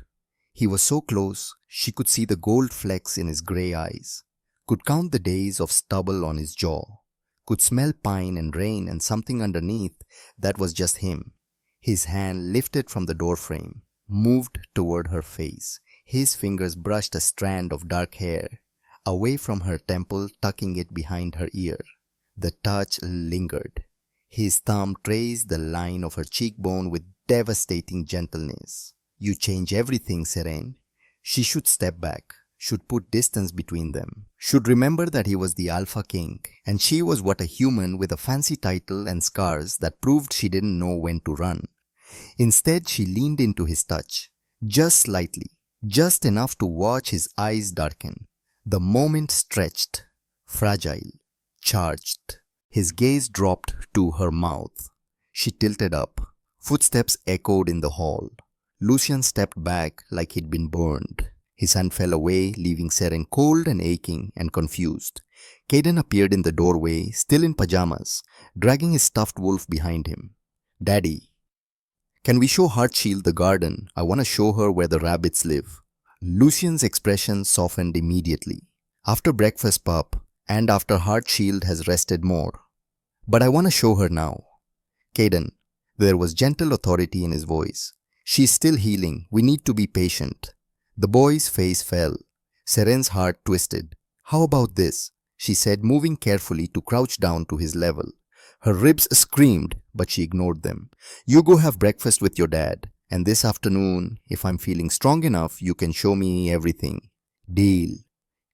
Speaker 1: He was so close, she could see the gold flecks in his grey eyes, could count the days of stubble on his jaw, could smell pine and rain and something underneath that was just him. His hand lifted from the doorframe, moved toward her face. His fingers brushed a strand of dark hair, away from her temple, tucking it behind her ear. The touch lingered. His thumb traced the line of her cheekbone with devastating gentleness. You change everything, Seren. She should step back, should put distance between them, should remember that he was the Alpha King, and she was what a human with a fancy title and scars that proved she didn't know when to run. Instead, she leaned into his touch, just slightly, just enough to watch his eyes darken. The moment stretched, fragile, charged. His gaze dropped to her mouth. She tilted up. Footsteps echoed in the hall. Lucien stepped back like he'd been burned. His hand fell away, leaving Seren cold and aching and confused. Caden appeared in the doorway, still in pajamas, dragging his stuffed wolf behind him. Daddy, can we show Heartshield the garden? I want to show her where the rabbits live. Lucien's expression softened immediately. After breakfast, pup, and after Heartshield has rested more. But I want to show her now. Caden, there was gentle authority in his voice. She's still healing. We need to be patient. The boy's face fell. Seren's heart twisted. How about this? She said, moving carefully to crouch down to his level. Her ribs screamed, but she ignored them. You go have breakfast with your dad. And this afternoon, if I'm feeling strong enough, you can show me everything. Deal.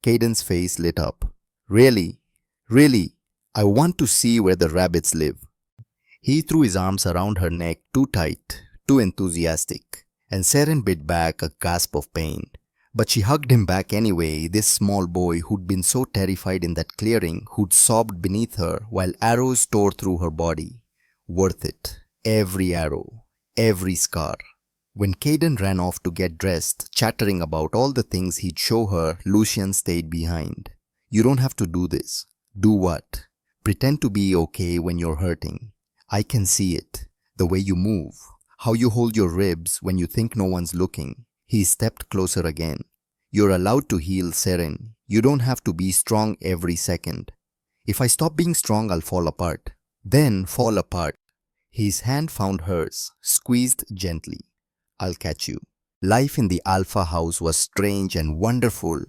Speaker 1: Caden's face lit up. Really? Really? I want to see where the rabbits live. He threw his arms around her neck too tight, too enthusiastic, and Seren bit back a gasp of pain. But she hugged him back anyway, this small boy who'd been so terrified in that clearing, who'd sobbed beneath her while arrows tore through her body. Worth it. Every arrow. Every scar. When Caden ran off to get dressed, chattering about all the things he'd show her, Lucian stayed behind. You don't have to do this. Do what? Pretend to be okay when you're hurting. I can see it. The way you move. How you hold your ribs when you think no one's looking. He stepped closer again. You're allowed to heal, Seren. You don't have to be strong every second. If I stop being strong, I'll fall apart. Then fall apart. His hand found hers, squeezed gently. I'll catch you. Life in the Alpha house was strange and wonderful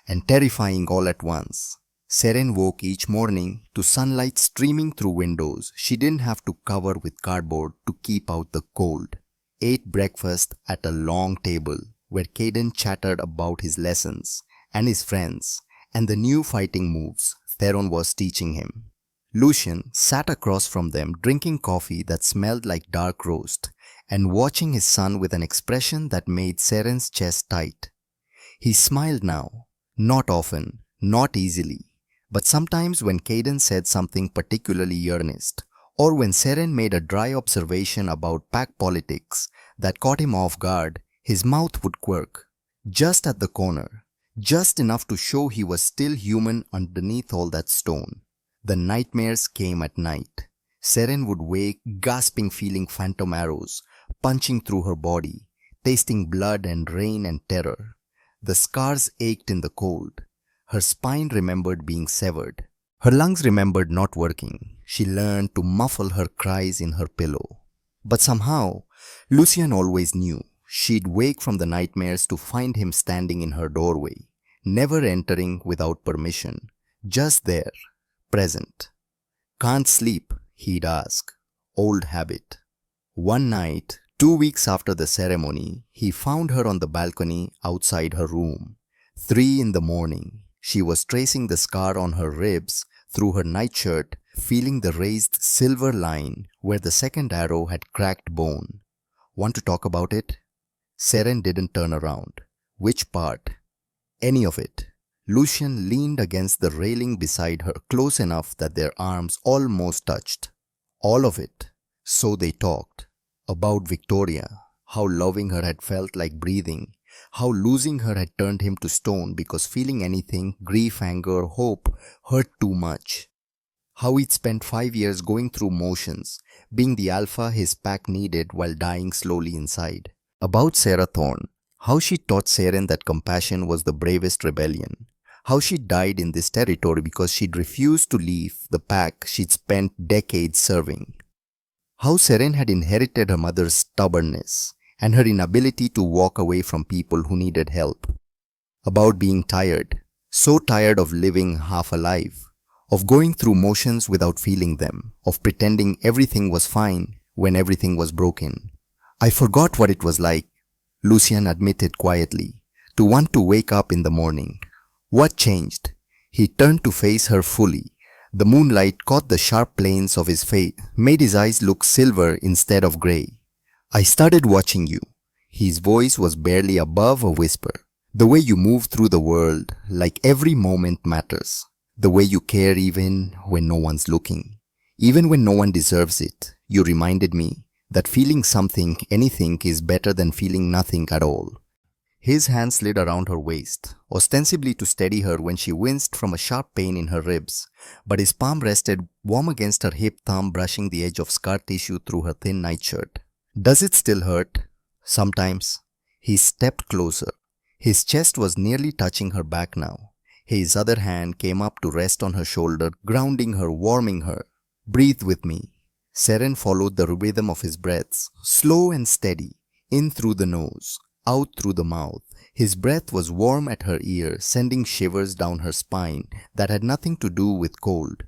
Speaker 1: and terrifying all at once. Seren woke each morning to sunlight streaming through windows she didn't have to cover with cardboard to keep out the cold. Ate breakfast at a long table where Caden chattered about his lessons and his friends and the new fighting moves Theron was teaching him. Lucian sat across from them drinking coffee that smelled like dark roast and watching his son with an expression that made Seren's chest tight. He smiled now, not often, not easily, but sometimes when Caden said something particularly earnest, or when Seren made a dry observation about pack politics that caught him off guard, his mouth would quirk, just at the corner, just enough to show he was still human underneath all that stone. The nightmares came at night. Seren would wake gasping, feeling phantom arrows punching through her body, tasting blood and rain and terror. The scars ached in the cold. Her spine remembered being severed. Her lungs remembered not working. She learned to muffle her cries in her pillow. But somehow, Lucian always knew. She'd wake from the nightmares to find him standing in her doorway, never entering without permission, just there, present. Can't sleep, he'd ask. Old habit. One night, 2 weeks after the ceremony, he found her on the balcony outside her room. 3 in the morning. She was tracing the scar on her ribs through her nightshirt, feeling the raised silver line where the second arrow had cracked bone. Want to talk about it? Seren didn't turn around. Which part? Any of it. Lucian leaned against the railing beside her close enough that their arms almost touched. All of it. So they talked. About Victoria. How loving her had felt like breathing. How losing her had turned him to stone because feeling anything, grief, anger, hope, hurt too much. How he'd spent 5 years going through motions, being the alpha his pack needed while dying slowly inside. About Sarah Thorne. How she taught Seren that compassion was the bravest rebellion. How she died in this territory because she'd refused to leave the pack she'd spent decades serving. How Seren had inherited her mother's stubbornness and her inability to walk away from people who needed help. About being tired, so tired of living half alive, of going through motions without feeling them, of pretending everything was fine when everything was broken. I forgot what it was like, Lucian admitted quietly, to want to wake up in the morning. What changed? He turned to face her fully. The moonlight caught the sharp planes of his face, made his eyes look silver instead of grey. I started watching you. His voice was barely above a whisper. The way you move through the world, like every moment matters. The way you care even when no one's looking. Even when no one deserves it, you reminded me that feeling something, anything, is better than feeling nothing at all. His hand slid around her waist, ostensibly to steady her when she winced from a sharp pain in her ribs, but his palm rested warm against her hip, thumb brushing the edge of scar tissue through her thin nightshirt. Does it still hurt? Sometimes. He stepped closer. His chest was nearly touching her back now. His other hand came up to rest on her shoulder, grounding her, warming her. Breathe with me. Seren followed the rhythm of his breaths, slow and steady, in through the nose, out through the mouth. His breath was warm at her ear, sending shivers down her spine that had nothing to do with cold.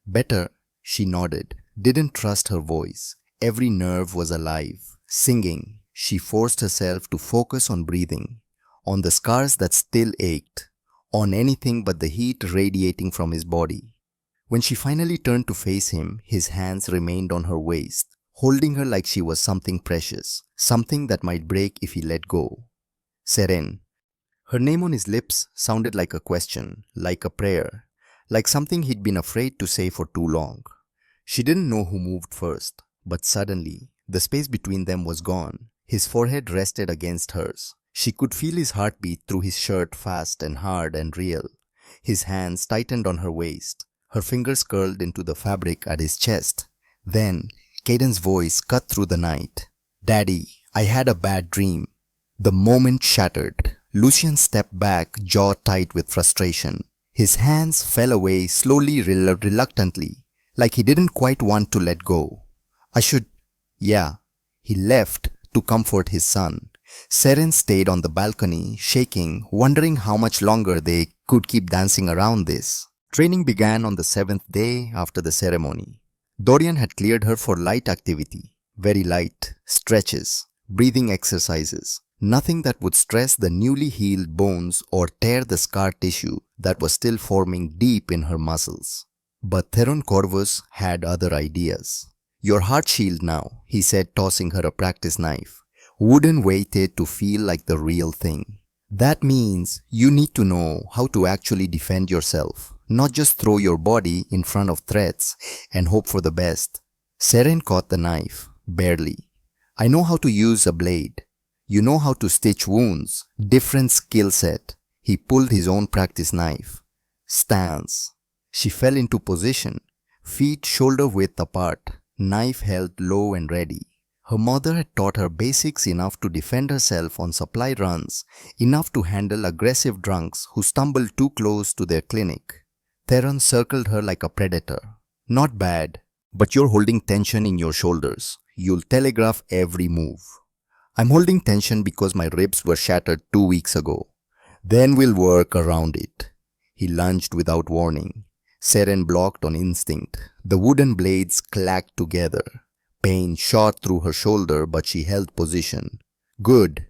Speaker 1: Better, she nodded, didn't trust her voice. Every nerve was alive, singing. She forced herself to focus on breathing, on the scars that still ached, on anything but the heat radiating from his body. When she finally turned to face him, his hands remained on her waist, holding her like she was something precious, something that might break if he let go. Seren. Her name on his lips sounded like a question, like a prayer, like something he'd been afraid to say for too long. She didn't know who moved first, but suddenly, the space between them was gone. His forehead rested against hers. She could feel his heartbeat through his shirt, fast and hard and real. His hands tightened on her waist. Her fingers curled into the fabric at his chest. Then, Caden's voice cut through the night. "Daddy, I had a bad dream." The moment shattered. Lucien stepped back, jaw tight with frustration. His hands fell away slowly, reluctantly, like he didn't quite want to let go. Yeah. He left to comfort his son. Seren stayed on the balcony, shaking, wondering how much longer they could keep dancing around this. Training began on the 7th day after the ceremony. Dorian had cleared her for light activity, very light, stretches, breathing exercises, nothing that would stress the newly healed bones or tear the scar tissue that was still forming deep in her muscles. But Theron Corvus had other ideas. "Your heart shield now," he said, tossing her a practice knife. "Wooden weighted to feel like the real thing. That means you need to know how to actually defend yourself, not just throw your body in front of threats and hope for the best." Seren caught the knife, barely. "I know how to use a blade. You know how to stitch wounds. Different skill set." He pulled his own practice knife. Stance. She fell into position, feet shoulder width apart, knife held low and ready. Her mother had taught her basics enough to defend herself on supply runs, enough to handle aggressive drunks who stumbled too close to their clinic. Theron circled her like a predator. "Not bad, but you're holding tension in your shoulders. You'll telegraph every move." "I'm holding tension because my ribs were shattered 2 weeks ago." "Then we'll work around it." He lunged without warning. Seren blocked on instinct. The wooden blades clacked together. Pain shot through her shoulder, but she held position. "Good."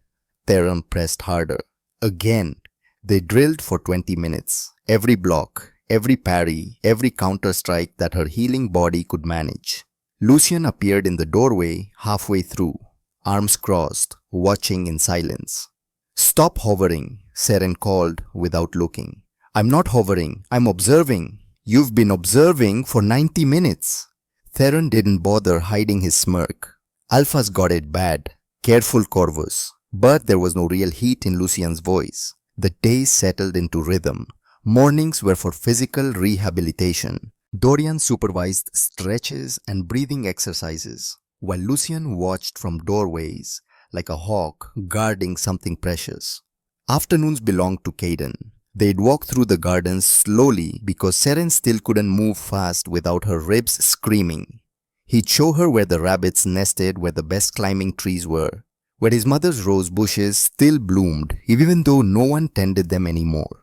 Speaker 1: Theron pressed harder. Again. They drilled for 20 minutes. Every block, every parry, every counter-strike that her healing body could manage. Lucien appeared in the doorway halfway through, arms crossed, watching in silence. "Stop hovering," Seren called without looking. "I'm not hovering, I'm observing." "You've been observing for 90 minutes. Theron didn't bother hiding his smirk. "Alpha's got it bad. Careful, Corvus." But there was no real heat in Lucien's voice. The days settled into rhythm. Mornings were for physical rehabilitation. Dorian supervised stretches and breathing exercises, while Lucien watched from doorways like a hawk guarding something precious. Afternoons belonged to Caden. They'd walk through the gardens slowly because Seren still couldn't move fast without her ribs screaming. He'd show her where the rabbits nested, where the best climbing trees were, where his mother's rose bushes still bloomed even though no one tended them anymore.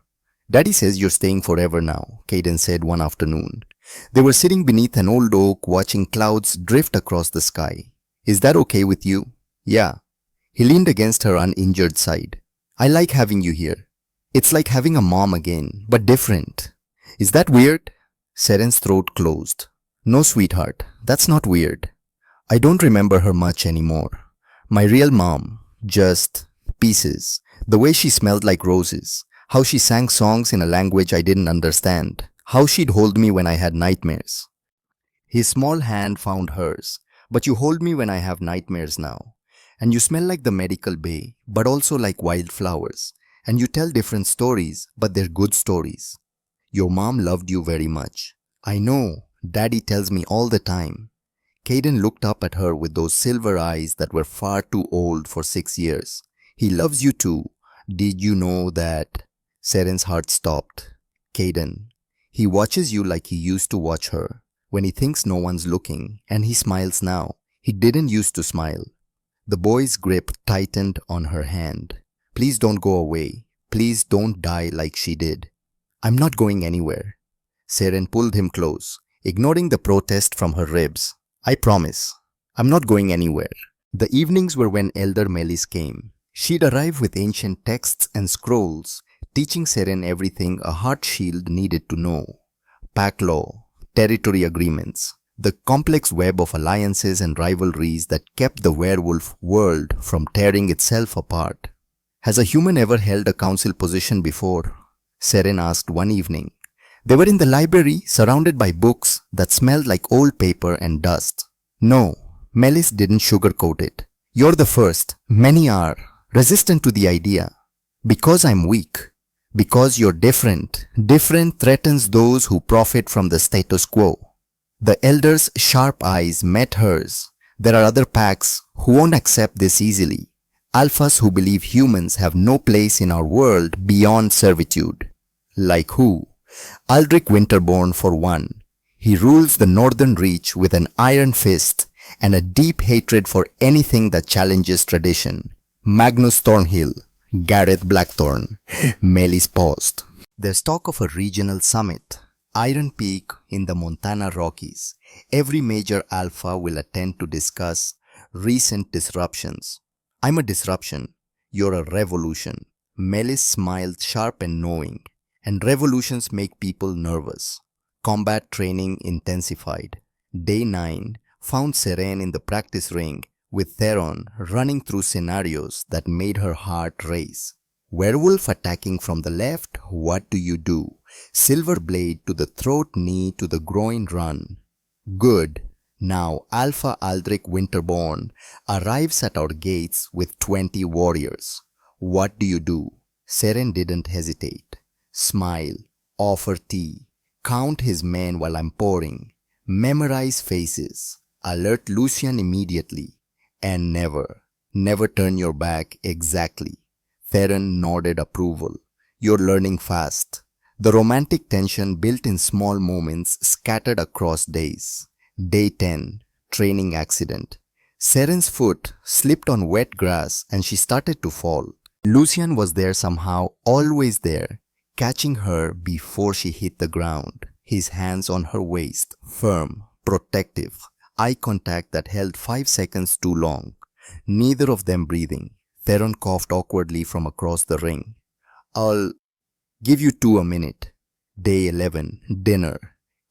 Speaker 1: "Daddy says you're staying forever now," Caden said one afternoon. They were sitting beneath an old oak watching clouds drift across the sky. "Is that okay with you?" "Yeah." He leaned against her uninjured side. "I like having you here. It's like having a mom again, but different." "Is that weird?" Seren's throat closed. "No, sweetheart, that's not weird. I don't remember her much anymore. My real mom, just pieces. The way she smelled like roses, how she sang songs in a language I didn't understand, how she'd hold me when I had nightmares." His small hand found hers. "But you hold me when I have nightmares now. And you smell like the medical bay, but also like wildflowers. And you tell different stories, but they're good stories. Your mom loved you very much." "I know, Daddy tells me all the time." Caden looked up at her with those silver eyes that were far too old for 6 years. "He loves you too. Did you know that?" Seren's heart stopped. "Caden, he watches you like he used to watch her, when he thinks no one's looking, and he smiles now. He didn't used to smile." The boy's grip tightened on her hand. "Please don't go away. Please don't die like she did." "I'm not going anywhere." Seren pulled him close, ignoring the protest from her ribs. "I promise. I'm not going anywhere." The evenings were when Elder Melis came. She'd arrive with ancient texts and scrolls, teaching Seren everything a heart shield needed to know. Pack law, territory agreements, the complex web of alliances and rivalries that kept the werewolf world from tearing itself apart. Has a human ever held a council position before? Seren asked one evening. They were in the library, surrounded by books that smelled like old paper and dust. No, Melis didn't sugarcoat it. You're the first. Many are. Resistant to the idea. Because I'm weak. Because you're different. Different threatens those who profit from the status quo. The elder's sharp eyes met hers. There are other packs who won't accept this easily. Alphas who believe humans have no place in our world beyond servitude. Like who? Aldrich Winterborn for one. He rules the Northern Reach with an iron fist and a deep hatred for anything that challenges tradition. Magnus Thornhill. Gareth Blackthorn. Melis paused. There's talk of a regional summit. Iron Peak in the Montana Rockies. Every major alpha will attend to discuss recent disruptions. I'm a disruption. You're a revolution. Melis smiled sharp and knowing. And revolutions make people nervous. Combat training intensified. Day 9 found Seren in the practice ring with Theron running through scenarios that made her heart race. Werewolf attacking from the left, what do you do? Silver blade to the throat, knee to the groin run. Good. Now Alpha Aldrich Winterborn arrives at our gates with 20 warriors. What do you do? Seren didn't hesitate. Smile, offer tea, count his men while I'm pouring, memorize faces, alert Lucian immediately, and never turn your back exactly. Theron nodded approval. You're learning fast. The romantic tension built in small moments scattered across days. Day 10, training accident. Seren's foot slipped on wet grass and she started to fall. Lucian was there somehow, always there, catching her before she hit the ground. His hands on her waist, firm, protective, eye contact that held 5 seconds too long. Neither of them breathing. Theron coughed awkwardly from across the ring. I'll give you 2 a minute. Day 11, dinner.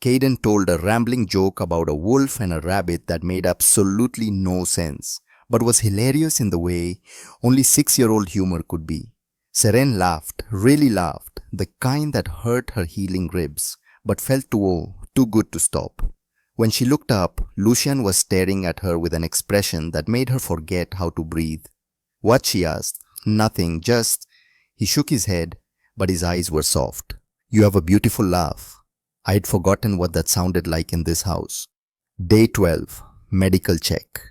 Speaker 1: Caden told a rambling joke about a wolf and a rabbit that made absolutely no sense, but was hilarious in the way only 6-year-old humor could be. Seren laughed, really laughed, the kind that hurt her healing ribs, but felt too good to stop. When she looked up, Lucian was staring at her with an expression that made her forget how to breathe. What, she asked? Nothing, just... He shook his head, but his eyes were soft. You have a beautiful laugh. I'd forgotten what that sounded like in this house. Day 12, medical check.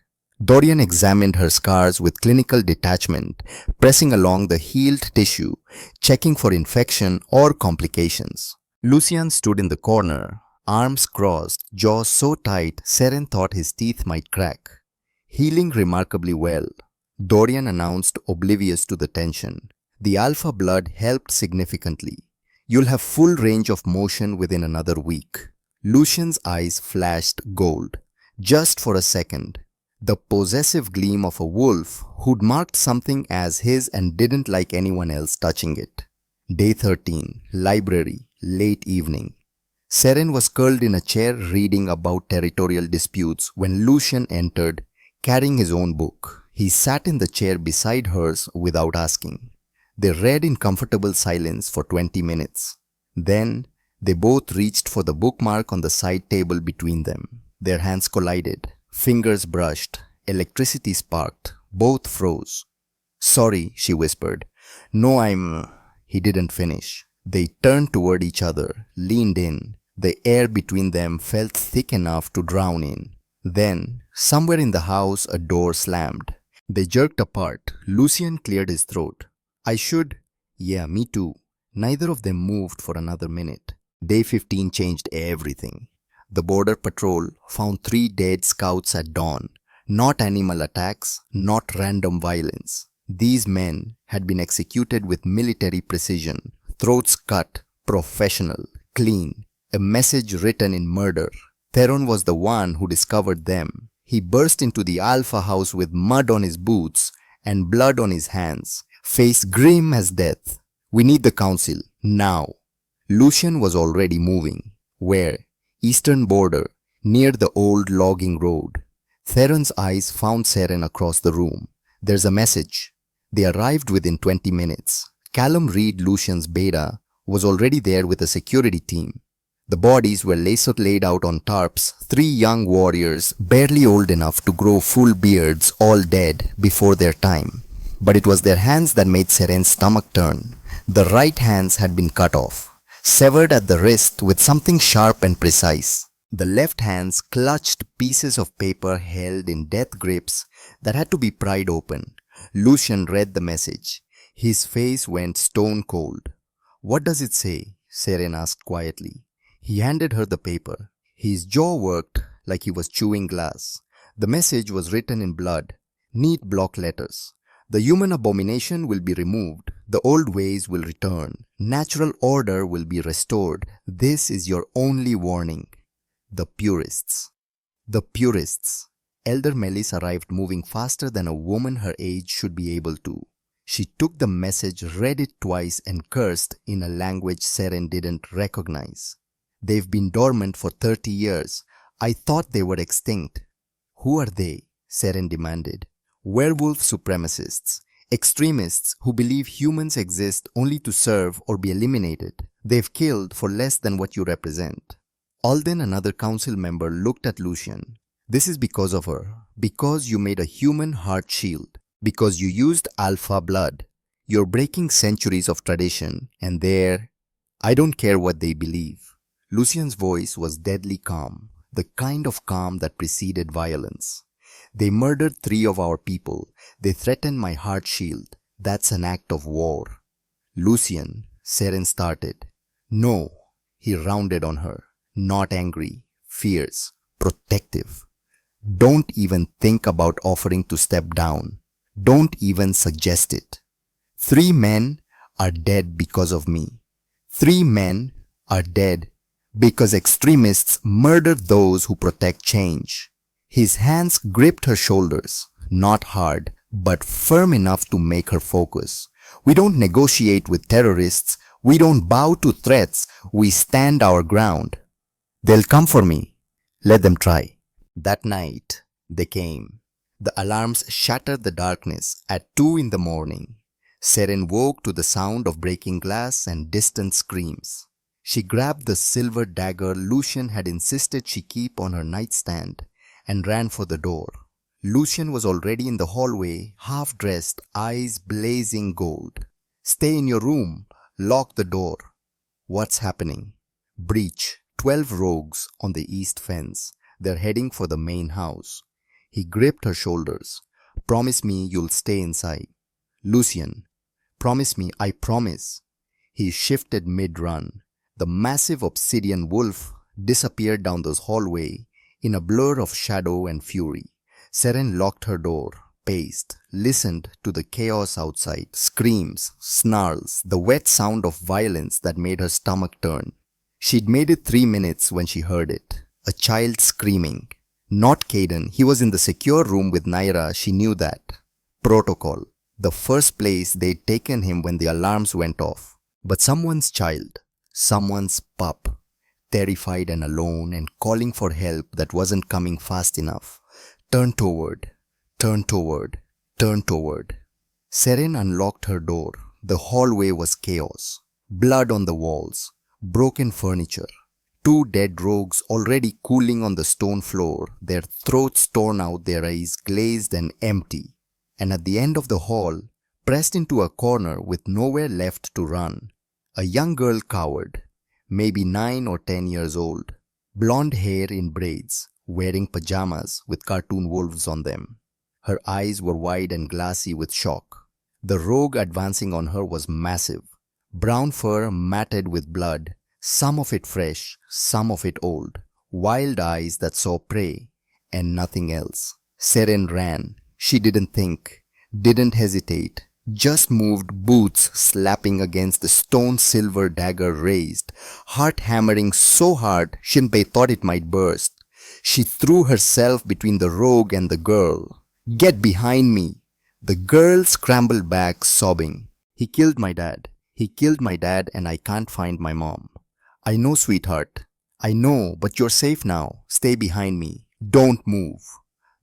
Speaker 1: Dorian examined her scars with clinical detachment, pressing along the healed tissue, checking for infection or complications. Lucian stood in the corner, arms crossed, jaws so tight Seren thought his teeth might crack. Healing remarkably well. Dorian announced, oblivious to the tension. The alpha blood helped significantly. You'll have full range of motion within another week. Lucian's eyes flashed gold. Just for a second. The possessive gleam of a wolf who'd marked something as his and didn't like anyone else touching it. Day 13, library, late evening. Seren was curled in a chair reading about territorial disputes when Lucian entered, carrying his own book. He sat in the chair beside hers without asking. They read in comfortable silence for 20 minutes. Then, they both reached for the bookmark on the side table between them. Their hands collided. Fingers brushed. Electricity sparked. Both froze. Sorry, she whispered. No, He didn't finish. They turned toward each other, leaned in. The air between them felt thick enough to drown in. Then, somewhere in the house, a door slammed. They jerked apart. Lucian cleared his throat. Yeah, me too. Neither of them moved for another minute. Day 15 changed everything. The border patrol found 3 dead scouts at dawn. Not animal attacks, not random violence. These men had been executed with military precision. Throats cut, professional, clean. A message written in murder. Theron was the one who discovered them. He burst into the Alpha house with mud on his boots and blood on his hands. Face grim as death. We need the council, now. Lucian was already moving. Where? Eastern border, near the old logging road. Theron's eyes found Seren across the room. There's a message. They arrived within 20 minutes. Callum Reed Lucian's beta was already there with a security team. The bodies were laid out on tarps, 3 young warriors, barely old enough to grow full beards, all dead before their time. But it was their hands that made Seren's stomach turn. The right hands had been cut off, severed at the wrist with something sharp and precise. The left hands clutched pieces of paper held in death grips that had to be pried open. Lucian read the message. His face went stone cold. "What does it say?" Seren asked quietly. He handed her the paper. His jaw worked like he was chewing glass. The message was written in blood, neat block letters. "The human abomination will be removed. The old ways will return. Natural order will be restored. This is your only warning." The purists. The purists. Elder Melis arrived moving faster than a woman her age should be able to. She took the message, read it twice, and cursed in a language Seren didn't recognize. "They've been dormant for 30 years. I thought they were extinct." "Who are they?" Seren demanded. "Werewolf supremacists. Extremists who believe humans exist only to serve or be eliminated. They've killed for less than what you represent." Alden, another council member, looked at Lucian. "This is because of her. Because you made a human heart shield. Because you used alpha blood. You're breaking centuries of tradition, and I don't care what they believe." Lucian's voice was deadly calm, the kind of calm that preceded violence. "They murdered 3 of our people. They threatened my heart shield. That's an act of war." "Lucian," Seren started. "No." He rounded on her. Not angry, fierce, protective. "Don't even think about offering to step down. Don't even suggest it. 3 men are dead because of me. 3 men are dead because extremists murder those who protect change." His hands gripped her shoulders, not hard, but firm enough to make her focus. "We don't negotiate with terrorists. We don't bow to threats. We stand our ground. They'll come for me. Let them try." That night, they came. The alarms shattered the darkness at 2 in the morning. Seren woke to the sound of breaking glass and distant screams. She grabbed the silver dagger Lucian had insisted she keep on her nightstand and ran for the door. Lucian was already in the hallway, half-dressed, eyes blazing gold. "Stay in your room. Lock the door." "What's happening?" "Breach. 12 rogues on the east fence. They're heading for the main house." He gripped her shoulders. "Promise me you'll stay inside." "Lucian, promise me, I promise." He shifted mid-run. The massive obsidian wolf disappeared down the hallway in a blur of shadow and fury. Seren locked her door, paced, listened to the chaos outside, screams, snarls, the wet sound of violence that made her stomach turn. She'd made it 3 minutes when she heard it. A child screaming. Not Caden. He was in the secure room with Naira. She knew that. Protocol. The first place they'd taken him when the alarms went off. But someone's child. Someone's pup. Terrified and alone and calling for help that wasn't coming fast enough. Turn toward. Turn toward. Turn toward. Seren unlocked her door. The hallway was chaos. Blood on the walls. Broken furniture. 2 dead rogues already cooling on the stone floor, their throats torn out, their eyes glazed and empty. And at the end of the hall, pressed into a corner with nowhere left to run, a young girl cowered, maybe 9 or 10 years old, blonde hair in braids, wearing pajamas with cartoon wolves on them. Her eyes were wide and glassy with shock. The rogue advancing on her was massive, brown fur matted with blood, some of it fresh, some of it old, wild eyes that saw prey and nothing else. Seren ran. She didn't think, didn't hesitate, just moved, boots slapping against the stone silver dagger raised, heart hammering so hard Shinpei thought it might burst. She threw herself between the rogue and the girl. "Get behind me!" The girl scrambled back, sobbing. "He killed my dad. He killed my dad and I can't find my mom." "I know, sweetheart. I know, but you're safe now. Stay behind me. Don't move.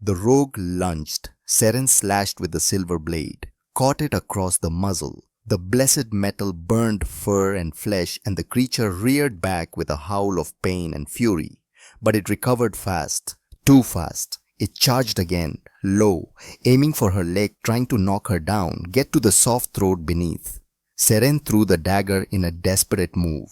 Speaker 1: The rogue lunged. Seren slashed with the silver blade, caught it across the muzzle. The blessed metal burned fur and flesh, and the creature reared back with a howl of pain and fury. But it recovered fast. Too fast. It charged again, low, aiming for her leg, trying to knock her down, get to the soft throat beneath. Seren threw the dagger in a desperate move.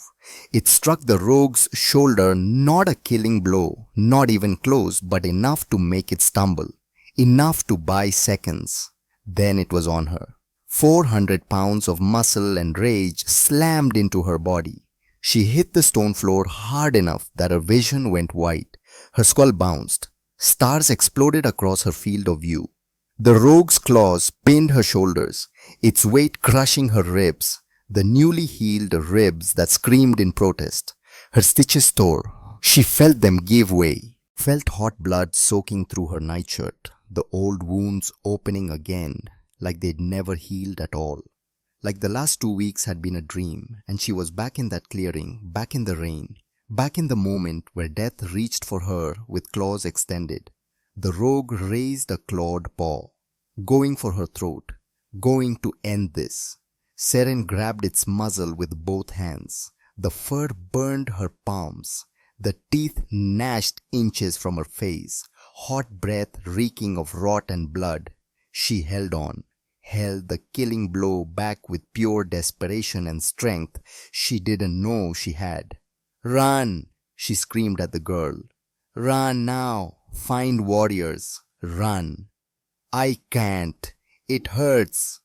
Speaker 1: It struck the rogue's shoulder, not a killing blow, not even close, but enough to make it stumble. Enough to buy seconds. Then it was on her. 400 pounds of muscle and rage slammed into her body. She hit the stone floor hard enough that her vision went white. Her skull bounced. Stars exploded across her field of view. The rogue's claws pinned her shoulders, its weight crushing her ribs, the newly healed ribs that screamed in protest. Her stitches tore. She felt them give way, felt hot blood soaking through her nightshirt, the old wounds opening again, like they'd never healed at all. Like the last 2 weeks had been a dream, and she was back in that clearing, back in the rain, back in the moment where death reached for her with claws extended. The rogue raised a clawed paw, going for her throat, going to end this. Seren grabbed its muzzle with both hands. The fur burned her palms. The teeth gnashed inches from her face, hot breath reeking of rot and blood. She held on, held the killing blow back with pure desperation and strength she didn't know she had. "Run!" she screamed at the girl. "Run now! Find warriors! Run!" "I can't! It hurts!"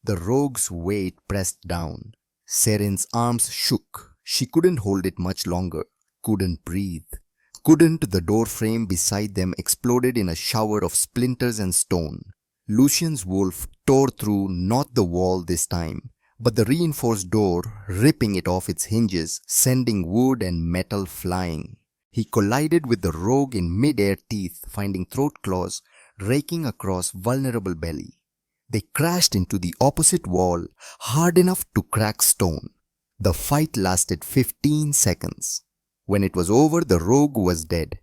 Speaker 1: The rogue's weight pressed down. Seren's arms shook. She couldn't hold it much longer. Couldn't breathe. Couldn't. The door frame beside them exploded in a shower of splinters and stone. Lucian's wolf tore through not the wall this time, but the reinforced door, ripping it off its hinges, sending wood and metal flying. He collided with the rogue in mid-air, teeth finding throat claws raking across vulnerable belly. They crashed into the opposite wall, hard enough to crack stone. The fight lasted 15 seconds. When it was over, the rogue was dead,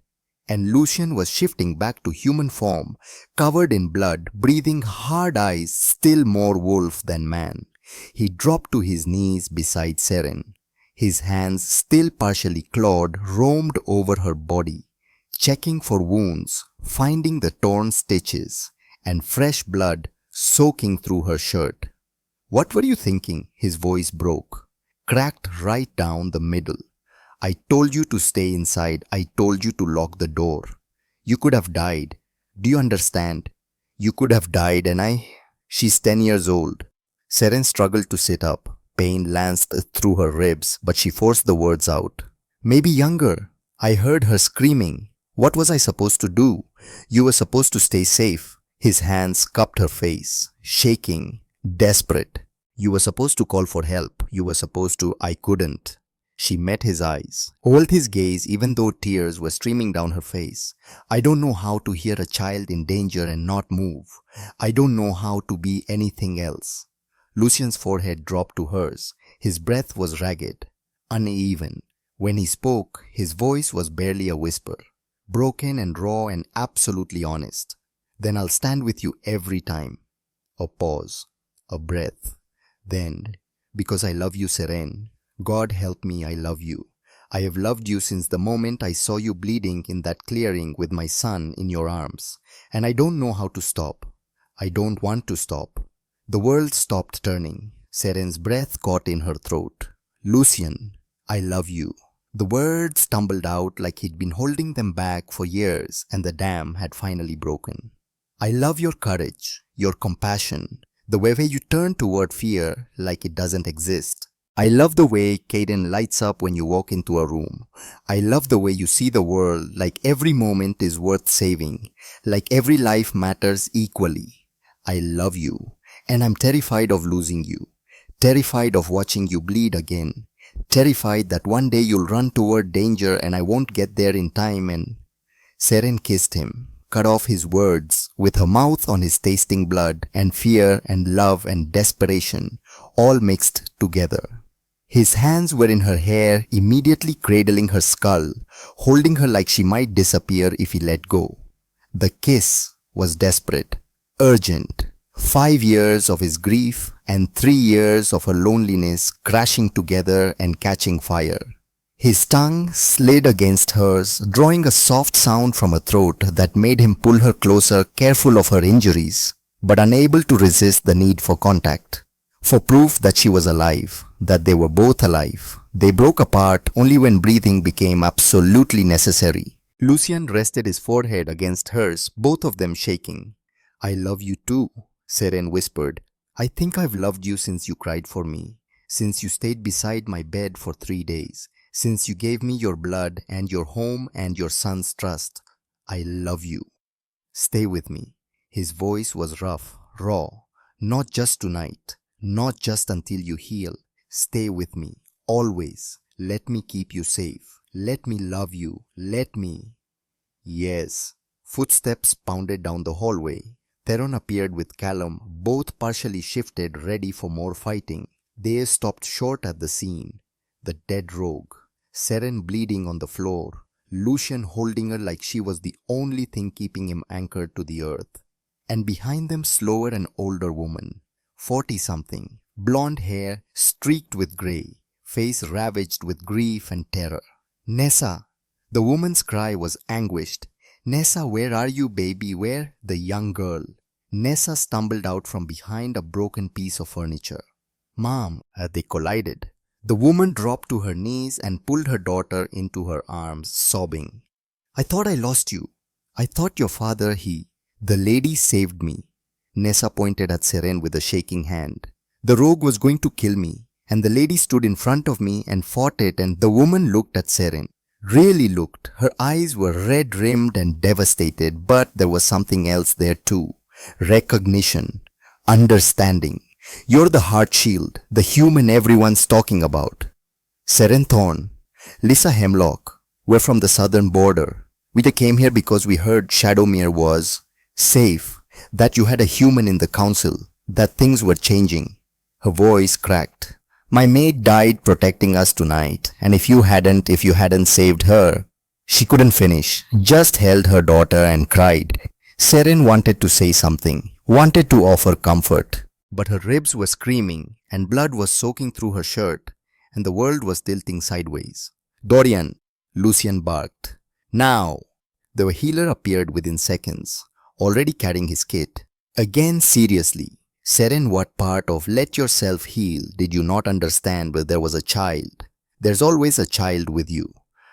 Speaker 1: and Lucian was shifting back to human form, covered in blood, breathing hard eyes, still more wolf than man. He dropped to his knees beside Seren. His hands, still partially clawed, roamed over her body, checking for wounds, finding the torn stitches, and fresh blood soaking through her shirt. "What were you thinking?" His voice broke, cracked right down the middle. "I told you to stay inside. I told you to lock the door. You could have died. Do you understand? You could have died, and She's 10 years old." Seren struggled to sit up. Pain lanced through her ribs, but she forced the words out. "Maybe younger. I heard her screaming. What was I supposed to do? You were supposed to stay safe." His hands cupped her face, shaking, desperate. "You were supposed to call for help. You were supposed to." "I couldn't." She met his eyes, held his gaze even though tears were streaming down her face. "I don't know how to hear a child in danger and not move. I don't know how to be anything else." Lucian's forehead dropped to hers. His breath was ragged, uneven. When he spoke, his voice was barely a whisper, broken and raw and absolutely honest. "Then I'll stand with you every time." A pause, a breath. Then, "Because I love you, Seren. God help me, I love you. I have loved you since the moment I saw you bleeding in that clearing with my son in your arms. And I don't know how to stop. I don't want to stop." The world stopped turning. Seren's breath caught in her throat. "Lucian, I love you." The words tumbled out like he'd been holding them back for years, and the dam had finally broken. "I love your courage, your compassion, the way you turn toward fear like it doesn't exist. I love the way Caden lights up when you walk into a room. I love the way you see the world like every moment is worth saving, like every life matters equally. I love you, and I'm terrified of losing you, terrified of watching you bleed again, terrified that one day you'll run toward danger and I won't get there in time and..." Seren kissed him, cut off his words, with her mouth on his tasting blood, and fear and love and desperation all mixed together. His hands were in her hair, immediately cradling her skull, holding her like she might disappear if he let go. The kiss was desperate, urgent. 5 years of his grief and 3 years of her loneliness crashing together and catching fire. His tongue slid against hers, drawing a soft sound from her throat that made him pull her closer, careful of her injuries, but unable to resist the need for contact. For proof that she was alive, that they were both alive. They broke apart only when breathing became absolutely necessary. Lucian rested his forehead against hers, both of them shaking. "I love you too," Seren whispered. "I think I've loved you since you cried for me, since you stayed beside my bed for 3 days, since you gave me your blood and your home and your son's trust. I love you. Stay with me." His voice was rough, raw. "Not just tonight. Not just until you heal. Stay with me. Always. Let me keep you safe. Let me love you. Let me." "Yes." Footsteps pounded down the hallway. Theron appeared with Callum, both partially shifted, ready for more fighting. They stopped short at the scene. The dead rogue. Seren bleeding on the floor. Lucian holding her like she was the only thing keeping him anchored to the earth. And behind them, slower, an older woman. 40-something, blonde hair streaked with grey, face ravaged with grief and terror. "Nessa!" The woman's cry was anguished. "Nessa, where are you, baby? Where?" The young girl. Nessa stumbled out from behind a broken piece of furniture. "Mom!" They collided. The woman dropped to her knees and pulled her daughter into her arms, sobbing. "I thought I lost you. I thought your father, The lady saved me." Nessa pointed at Seren with a shaking hand. "The rogue was going to kill me, and the lady stood in front of me and fought it, and..." The woman looked at Seren. Really looked. Her eyes were red-rimmed and devastated, but there was something else there too. Recognition. Understanding. "You're the heart shield, the human everyone's talking about." "Seren Thorn. Lisa Hemlock. We're from the southern border. We came here because we heard Shadowmere was safe. That you had a human in the council, that things were changing." Her voice cracked. "My maid died protecting us tonight, and if you hadn't saved her..." She couldn't finish, just held her daughter and cried. Seren wanted to say something, wanted to offer comfort, but her ribs were screaming, and blood was soaking through her shirt, and the world was tilting sideways. "Dorian!" Lucian barked. "Now!" The healer appeared within seconds, already carrying his kit. Again seriously, "Seren, what part of 'let yourself heal' did you not understand where there was a child? There's always a child with you."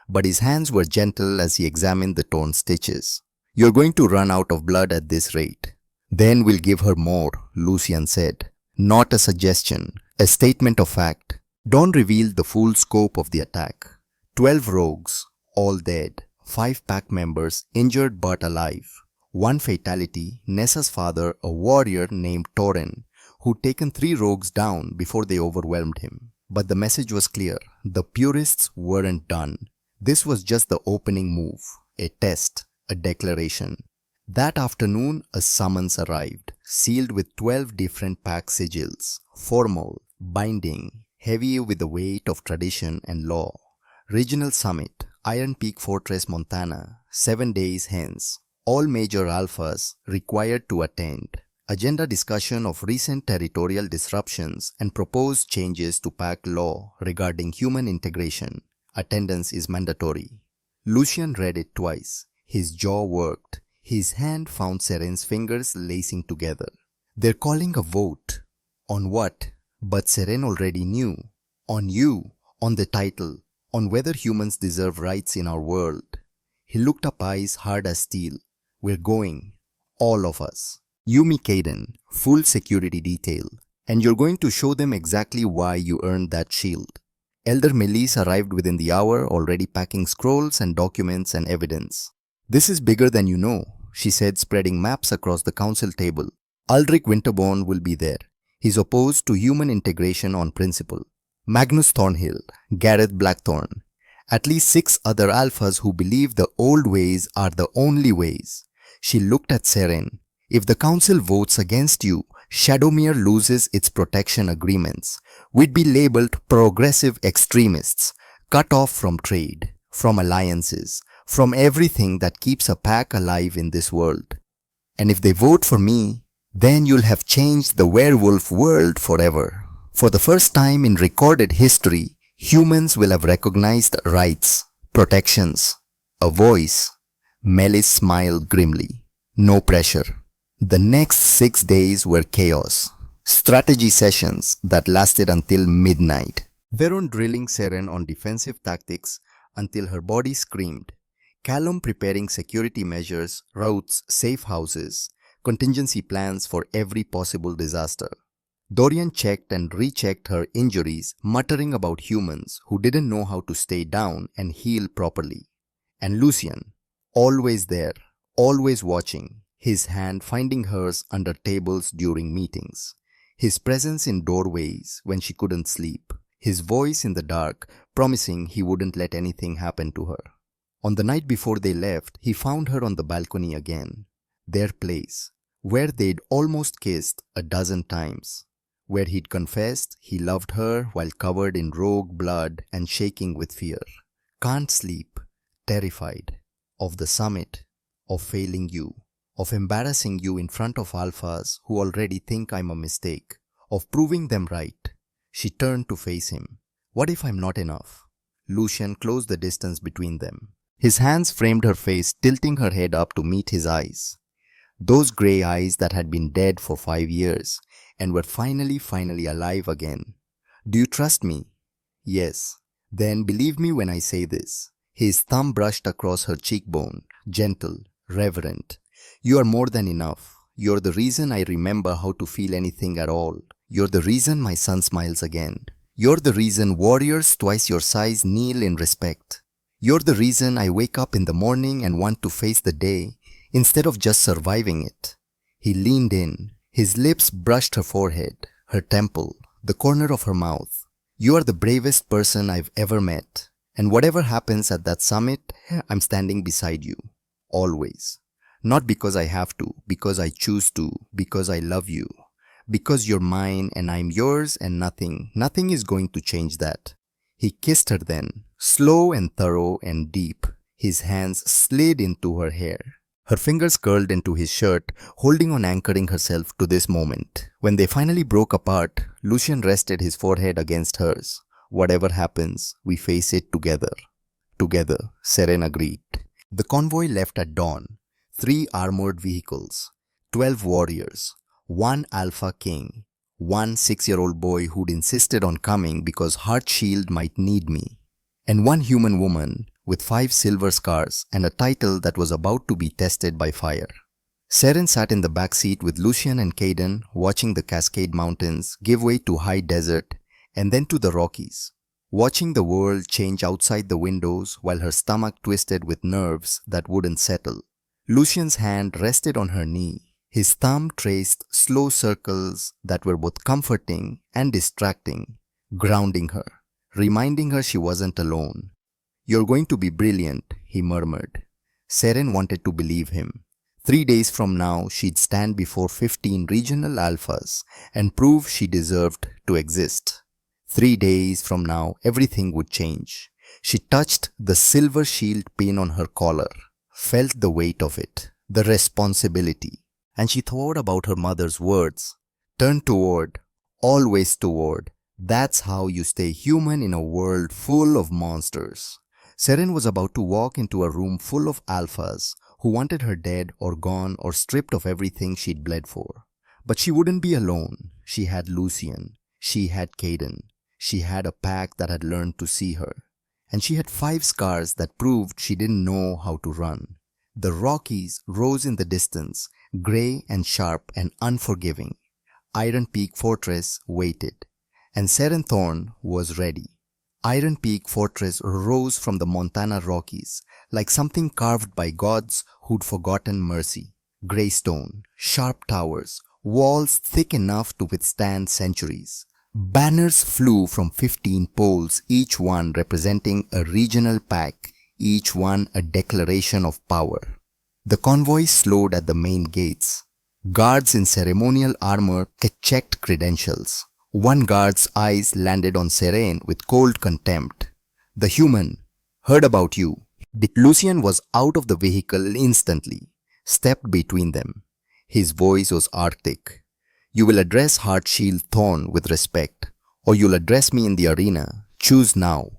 Speaker 1: But his hands were gentle as he examined the torn stitches. "You're going to run out of blood at this rate." "Then we'll give her more," Lucian said. Not a suggestion, a statement of fact. Dawn revealed the full scope of the attack. 12 rogues, all dead. 5 pack members injured but alive. 1 fatality, Nessa's father, a warrior named Torin, who'd taken 3 rogues down before they overwhelmed him. But the message was clear. The purists weren't done. This was just the opening move, a test, a declaration. That afternoon, a summons arrived, sealed with 12 different pack sigils, formal, binding, heavy with the weight of tradition and law. Regional Summit, Iron Peak Fortress, Montana, 7 days hence. All major alphas required to attend. Agenda discussion of recent territorial disruptions and proposed changes to pack law regarding human integration. Attendance is mandatory. Lucian read it twice. His jaw worked. His hand found Seren's fingers lacing together. They're calling a vote. On what? But Seren already knew. On you. On the title. On whether humans deserve rights in our world. He looked up, eyes hard as steel. We're going. All of us. Yumi Kaden, full security detail. And you're going to show them exactly why you earned that shield. Elder Melis arrived within the hour, already packing scrolls and documents and evidence. This is bigger than you know, she said, spreading maps across the council table. Aldrich Winterborn will be there. He's opposed to human integration on principle. Magnus Thornhill, Gareth Blackthorn. At least 6 other alphas who believe the old ways are the only ways. She looked at Seren. If the council votes against you, Shadowmere loses its protection agreements. We'd be labeled progressive extremists, cut off from trade, from alliances, from everything that keeps a pack alive in this world. And if they vote for me, then you'll have changed the werewolf world forever. For the first time in recorded history, humans will have recognized rights, protections, a voice. Melis smiled grimly. No pressure. The next 6 days were chaos. Strategy sessions that lasted until midnight. Veron drilling Seren on defensive tactics until her body screamed. Callum preparing security measures, routes, safe houses, contingency plans for every possible disaster. Dorian checked and rechecked her injuries, muttering about humans who didn't know how to stay down and heal properly. And Lucian, always there, always watching, his hand finding hers under tables during meetings, his presence in doorways when she couldn't sleep, his voice in the dark promising he wouldn't let anything happen to her. On the night before they left, he found her on the balcony again, their place, where they'd almost kissed a dozen times, where he'd confessed he loved her while covered in rogue blood and shaking with fear. Can't sleep, terrified, of the summit, of failing you, of embarrassing you in front of alphas who already think I'm a mistake, of proving them right. She turned to face him. What if I'm not enough? Lucian closed the distance between them. His hands framed her face, tilting her head up to meet his eyes. Those grey eyes that had been dead for 5 years and were finally alive again. Do you trust me? Yes. Then believe me when I say this. His thumb brushed across her cheekbone, gentle, reverent. You are more than enough. You're the reason I remember how to feel anything at all. You're the reason my son smiles again. You're the reason warriors twice your size kneel in respect. You're the reason I wake up in the morning and want to face the day instead of just surviving it. He leaned in. His lips brushed her forehead, her temple, the corner of her mouth. You are the bravest person I've ever met. And whatever happens at that summit, I'm standing beside you. Always. Not because I have to, because I choose to, because I love you. Because you're mine and I'm yours and nothing is going to change that. He kissed her then, slow and thorough and deep. His hands slid into her hair. Her fingers curled into his shirt, holding on, anchoring herself to this moment. When they finally broke apart, Lucian rested his forehead against hers. Whatever happens, we face it together. Together, Seren agreed. The convoy left at dawn. 3 armored vehicles, 12 warriors, 1 Alpha King, 1 6-year-old boy who'd insisted on coming because Heart Shield might need me, and 1 human woman with 5 silver scars and a title that was about to be tested by fire. Seren sat in the back seat with Lucian and Caden, watching the Cascade Mountains give way to high desert and then to the Rockies, watching the world change outside the windows while her stomach twisted with nerves that wouldn't settle. Lucian's hand rested on her knee. His thumb traced slow circles that were both comforting and distracting, grounding her, reminding her she wasn't alone. You're going to be brilliant, he murmured. Seren wanted to believe him. 3 days from now, she'd stand before 15 regional alphas and prove she deserved to exist. 3 days from now, everything would change. She touched the silver shield pin on her collar, felt the weight of it, the responsibility, and she thought about her mother's words. Turn toward, always toward. That's how you stay human in a world full of monsters. Seren was about to walk into a room full of alphas who wanted her dead or gone or stripped of everything she'd bled for. But she wouldn't be alone. She had Lucian. She had Caden. She had a pack that had learned to see her. And she had 5 scars that proved she didn't know how to run. The Rockies rose in the distance, grey and sharp and unforgiving. Iron Peak Fortress waited, and Seren Thorn was ready. Iron Peak Fortress rose from the Montana Rockies like something carved by gods who'd forgotten mercy. Grey stone, sharp towers, walls thick enough to withstand centuries. Banners flew from 15 poles, each one representing a regional pack, each one a declaration of power. The convoy slowed at the main gates. Guards in ceremonial armor checked credentials. One guard's eyes landed on Seren with cold contempt. The human heard about you. Lucian was out of the vehicle instantly, stepped between them. His voice was arctic. You will address Heartshield Thorn with respect, or you'll address me in the arena. Choose now.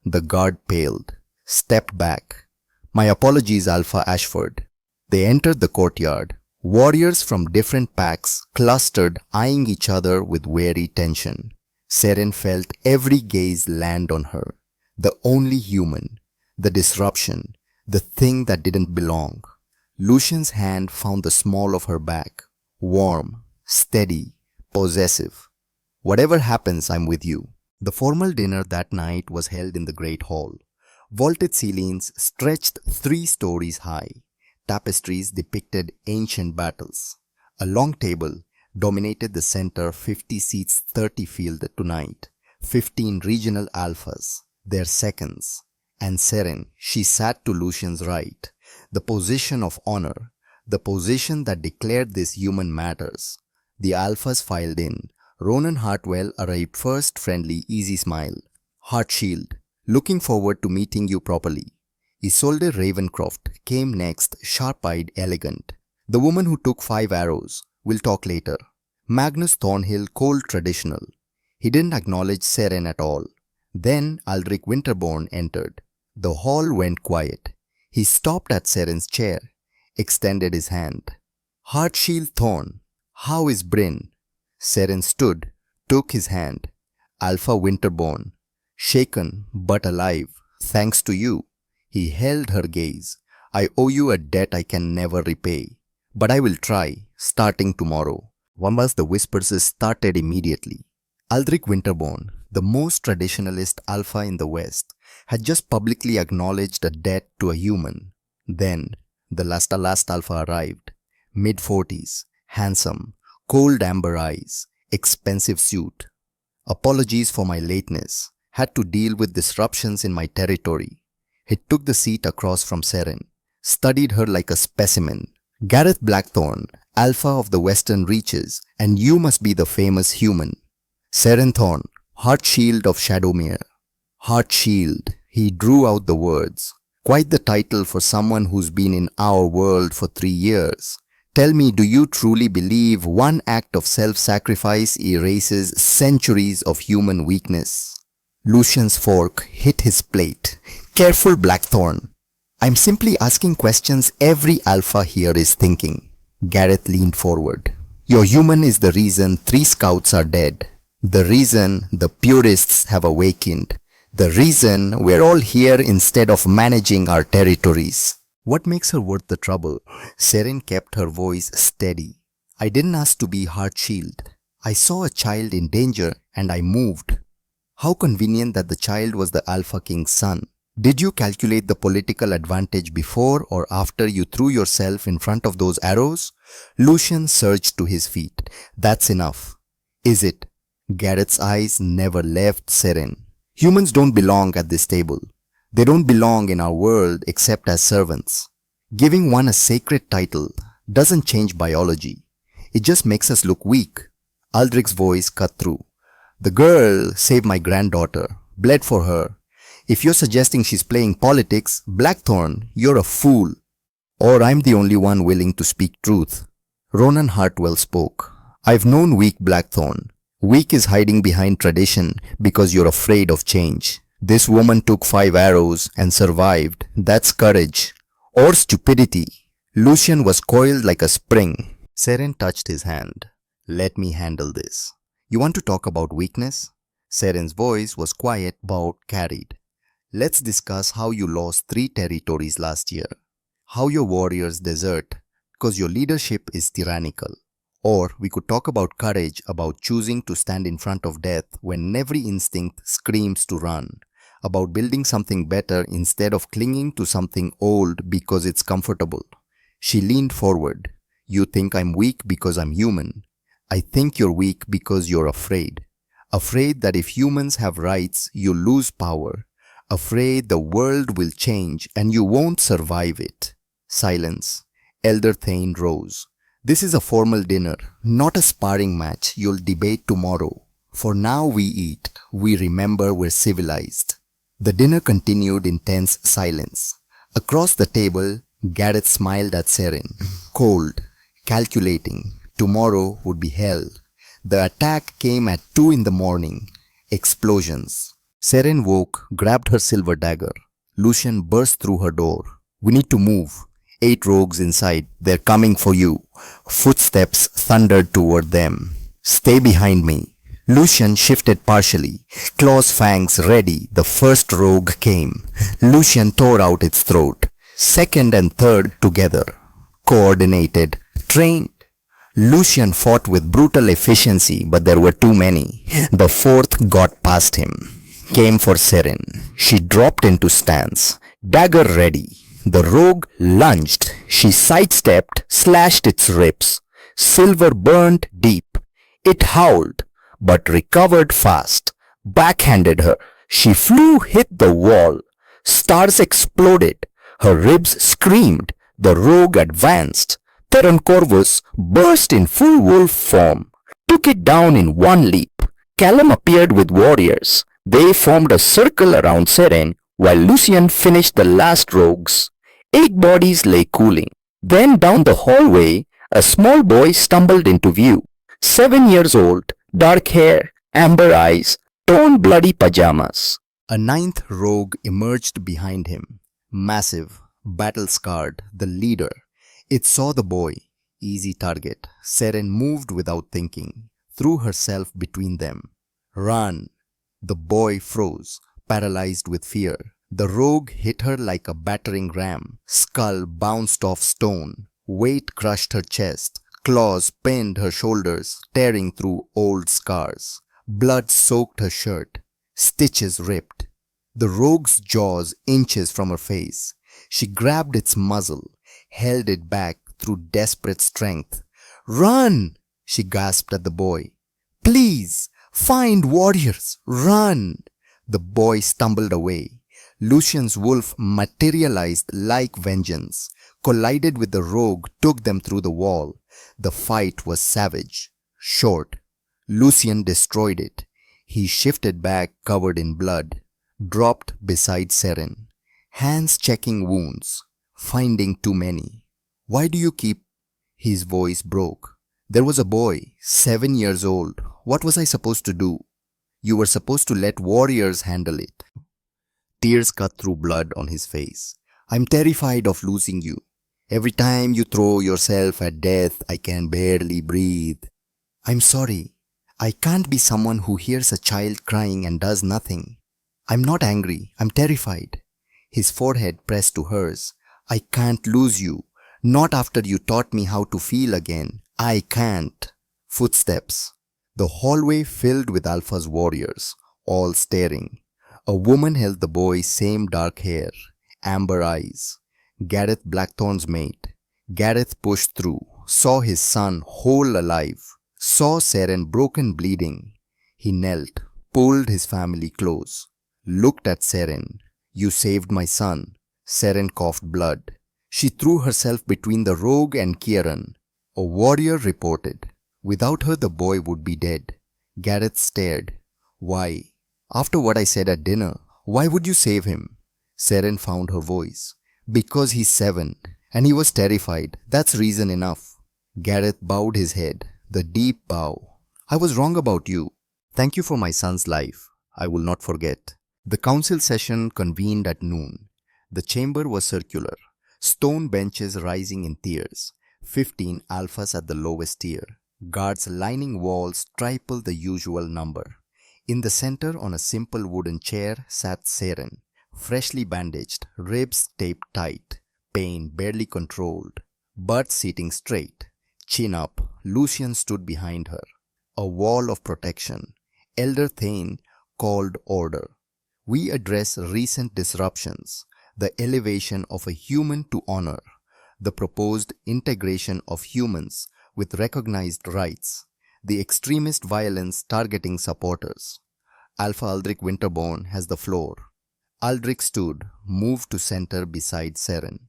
Speaker 1: The guard paled, stepped back. My apologies, Alpha Ashford. They entered the courtyard. Warriors from different packs clustered, eyeing each other with wary tension. Seren felt every gaze land on her. The only human. The disruption. The thing that didn't belong. Lucian's hand found the small of her back. Warm, steady, possessive. Whatever happens, I'm with you. The formal dinner that night was held in the Great Hall. Vaulted ceilings stretched 3 stories high. Tapestries depicted ancient battles. A long table dominated the center 50 seats 30 field tonight. 15 regional alphas, their seconds. And Seren, she sat to Lucian's right. The position of honor. The position that declared this human matters. The alphas filed in. Ronan Hartwell arrived first, friendly, easy smile. Heartshield, looking forward to meeting you properly. Isolde Ravencroft came next, sharp-eyed, elegant. The woman who took 5 arrows. We'll talk later. Magnus Thornhill, cold, traditional. He didn't acknowledge Seren at all. Then Aldrich Winterborn entered. The hall went quiet. He stopped at Seren's chair, extended his hand. Heartshield Thorn, how is Bryn? Seren stood, took his hand. Alpha Winterborn, shaken but alive, thanks to you. He held her gaze. I owe you a debt I can never repay. But I will try, starting tomorrow. Once the whispers started immediately. Aldrich Winterborn, the most traditionalist alpha in the West, had just publicly acknowledged a debt to a human. Then, the last alpha arrived. Mid-40s, handsome, cold amber eyes, expensive suit. Apologies for my lateness. Had to deal with disruptions in my territory. He took the seat across from Seren, studied her like a specimen. Gareth Blackthorn, alpha of the Western Reaches, and you must be the famous human. Seren Thorn, Heartshield of Shadowmere. Heartshield, he drew out the words. Quite the title for someone who's been in our world for 3 years. Tell me, do you truly believe one act of self-sacrifice erases centuries of human weakness? Lucian's fork hit his plate. Careful, Blackthorn. I'm simply asking questions every alpha here is thinking. Gareth leaned forward. Your human is the reason 3 scouts are dead. The reason the purists have awakened. The reason we're all here instead of managing our territories. What makes her worth the trouble? Seren kept her voice steady. I didn't ask to be Heartshield. I saw a child in danger and I moved. How convenient that the child was the AlphaKing's son. Did you calculate the political advantage before or after you threw yourself in front of those arrows? Lucian surged to his feet. That's enough. Is it? Gareth's eyes never left Seren. Humans don't belong at this table. They don't belong in our world except as servants. Giving one a sacred title doesn't change biology. It just makes us look weak. Aldrich's voice cut through. The girl saved my granddaughter, bled for her. If you're suggesting she's playing politics, Blackthorn, you're a fool. Or I'm the only one willing to speak truth. Ronan Hartwell spoke. I've known weak Blackthorn. Weak is hiding behind tradition because you're afraid of change. This woman took 5 arrows and survived. That's courage. Or stupidity. Lucian was coiled like a spring. Seren touched his hand. Let me handle this. You want to talk about weakness? Seren's voice was quiet but carried. Let's discuss how you lost 3 territories last year. How your warriors desert because your leadership is tyrannical. Or we could talk about courage, about choosing to stand in front of death when every instinct screams to run. About building something better instead of clinging to something old because it's comfortable. She leaned forward. You think I'm weak because I'm human. I think you're weak because you're afraid. Afraid that if humans have rights, you'll lose power. Afraid the world will change and you won't survive it. Silence. Elder Thane rose. This is a formal dinner, not a sparring match you'll debate tomorrow. For now we eat, we remember we're civilized. The dinner continued in tense silence. Across the table, Gareth smiled at Seren. Cold, calculating. Tomorrow would be hell. The attack came at 2 in the morning. Explosions. Seren woke, grabbed her silver dagger. Lucian burst through her door. We need to move. 8 rogues inside. They're coming for you. Footsteps thundered toward them. Stay behind me. Lucian shifted partially. Claw's fangs ready. The first rogue came. Lucian tore out its throat. Second and third together. Coordinated. Trained. Lucian fought with brutal efficiency, but there were too many. The fourth got past him. Came for Seren. She dropped into stance. Dagger ready. The rogue lunged. She sidestepped, slashed its ribs. Silver burned deep. It howled, but recovered fast. Backhanded her. She flew, hit the wall. Stars exploded. Her ribs screamed. The rogue advanced. Theron Corvus burst in full wolf form. Took it down in one leap. Callum appeared with warriors. They formed a circle around Seren while Lucian finished the last rogues. 8 bodies lay cooling. Then down the hallway, a small boy stumbled into view. 7 years old, dark hair, amber eyes, torn bloody pajamas. A 9th rogue emerged behind him. Massive, battle-scarred, the leader. It saw the boy. Easy target. Seren moved without thinking. Threw herself between them. Run. The boy froze, paralyzed with fear. The rogue hit her like a battering ram. Skull bounced off stone. Weight crushed her chest. Claws pinned her shoulders, tearing through old scars. Blood soaked her shirt. Stitches ripped. The rogue's jaws inches from her face. She grabbed its muzzle, held it back through desperate strength. Run! She gasped at the boy. Please, find warriors. Run! The boy stumbled away. Lucian's wolf materialized like vengeance, collided with the rogue, took them through the wall. The fight was savage, short. Lucian destroyed it. He shifted back covered in blood, dropped beside Seren, hands checking wounds, finding too many. Why do you keep... His voice broke. There was a boy, 7 years old. What was I supposed to do? You were supposed to let warriors handle it. Tears cut through blood on his face. I'm terrified of losing you. Every time you throw yourself at death, I can barely breathe. I'm sorry. I can't be someone who hears a child crying and does nothing. I'm not angry. I'm terrified. His forehead pressed to hers. I can't lose you. Not after you taught me how to feel again. I can't. Footsteps. The hallway filled with Alpha's warriors, all staring. A woman held the boy, same dark hair, amber eyes. Gareth Blackthorn's mate. Gareth pushed through, saw his son whole alive, saw Seren broken bleeding. He knelt, pulled his family close, looked at Seren. You saved my son. Seren coughed blood. She threw herself between the rogue and Kieran. A warrior reported. Without her the boy would be dead. Gareth stared. Why? After what I said at dinner, why would you save him? Seren found her voice. Because he's 7, and he was terrified. That's reason enough. Gareth bowed his head, the deep bow. I was wrong about you. Thank you for my son's life. I will not forget. The council session convened at noon. The chamber was circular. Stone benches rising in tiers. 15 alphas at the lowest tier. Guards lining walls triple the usual number. In the center on a simple wooden chair sat Seren, freshly bandaged, ribs taped tight, pain barely controlled, but sitting straight. Chin up, Lucian stood behind her. A wall of protection. Elder Thane called order. We address recent disruptions, the elevation of a human to honor, the proposed integration of humans with recognized rights, the extremist violence targeting supporters. Alpha Aldrich Winterborn has the floor. Aldrich stood, moved to center beside Seren.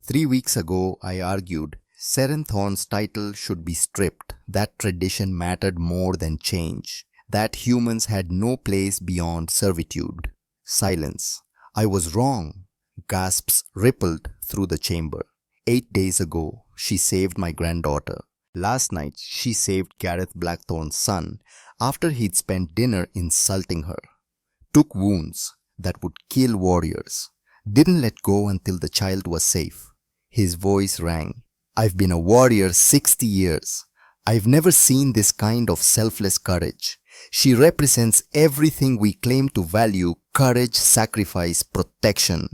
Speaker 1: 3 weeks ago, I argued Seren Thorn's title should be stripped. That tradition mattered more than change. That humans had no place beyond servitude. Silence. I was wrong. Gasps rippled through the chamber. 8 days ago, she saved my granddaughter. Last night, she saved Gareth Blackthorn's son after he'd spent dinner insulting her. Took wounds that would kill warriors. Didn't let go until the child was safe. His voice rang. I've been a warrior 60 years. I've never seen this kind of selfless courage. She represents everything we claim to value: courage, sacrifice, protection.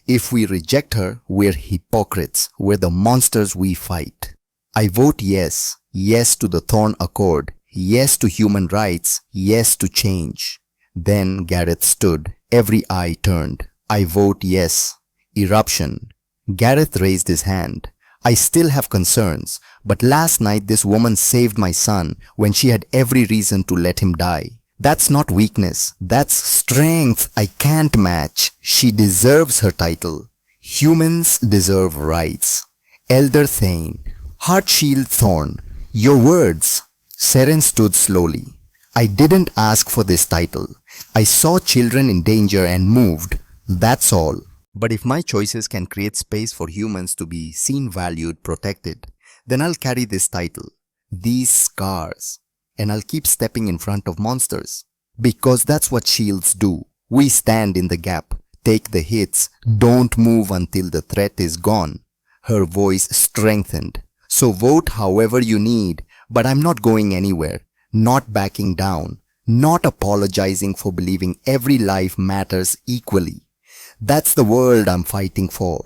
Speaker 1: If we reject her, we're hypocrites. We're the monsters we fight. I vote yes. Yes to the Thorn Accord. Yes to human rights. Yes to change. Then Gareth stood. Every eye turned. I vote yes. Eruption. Gareth raised his hand. I still have concerns, but last night this woman saved my son when she had every reason to let him die. That's not weakness. That's strength I can't match. She deserves her title. Humans deserve rights. Elder Thane. Heartshield Thorn. Your words. Seren stood slowly. I didn't ask for this title. I saw children in danger and moved. That's all. But if my choices can create space for humans to be seen, valued, protected, then I'll carry this title, these scars, and I'll keep stepping in front of monsters. Because that's what shields do. We stand in the gap, take the hits, don't move until the threat is gone. Her voice strengthened. So vote however you need, but I'm not going anywhere, not backing down, not apologizing for believing every life matters equally. That's the world I'm fighting for.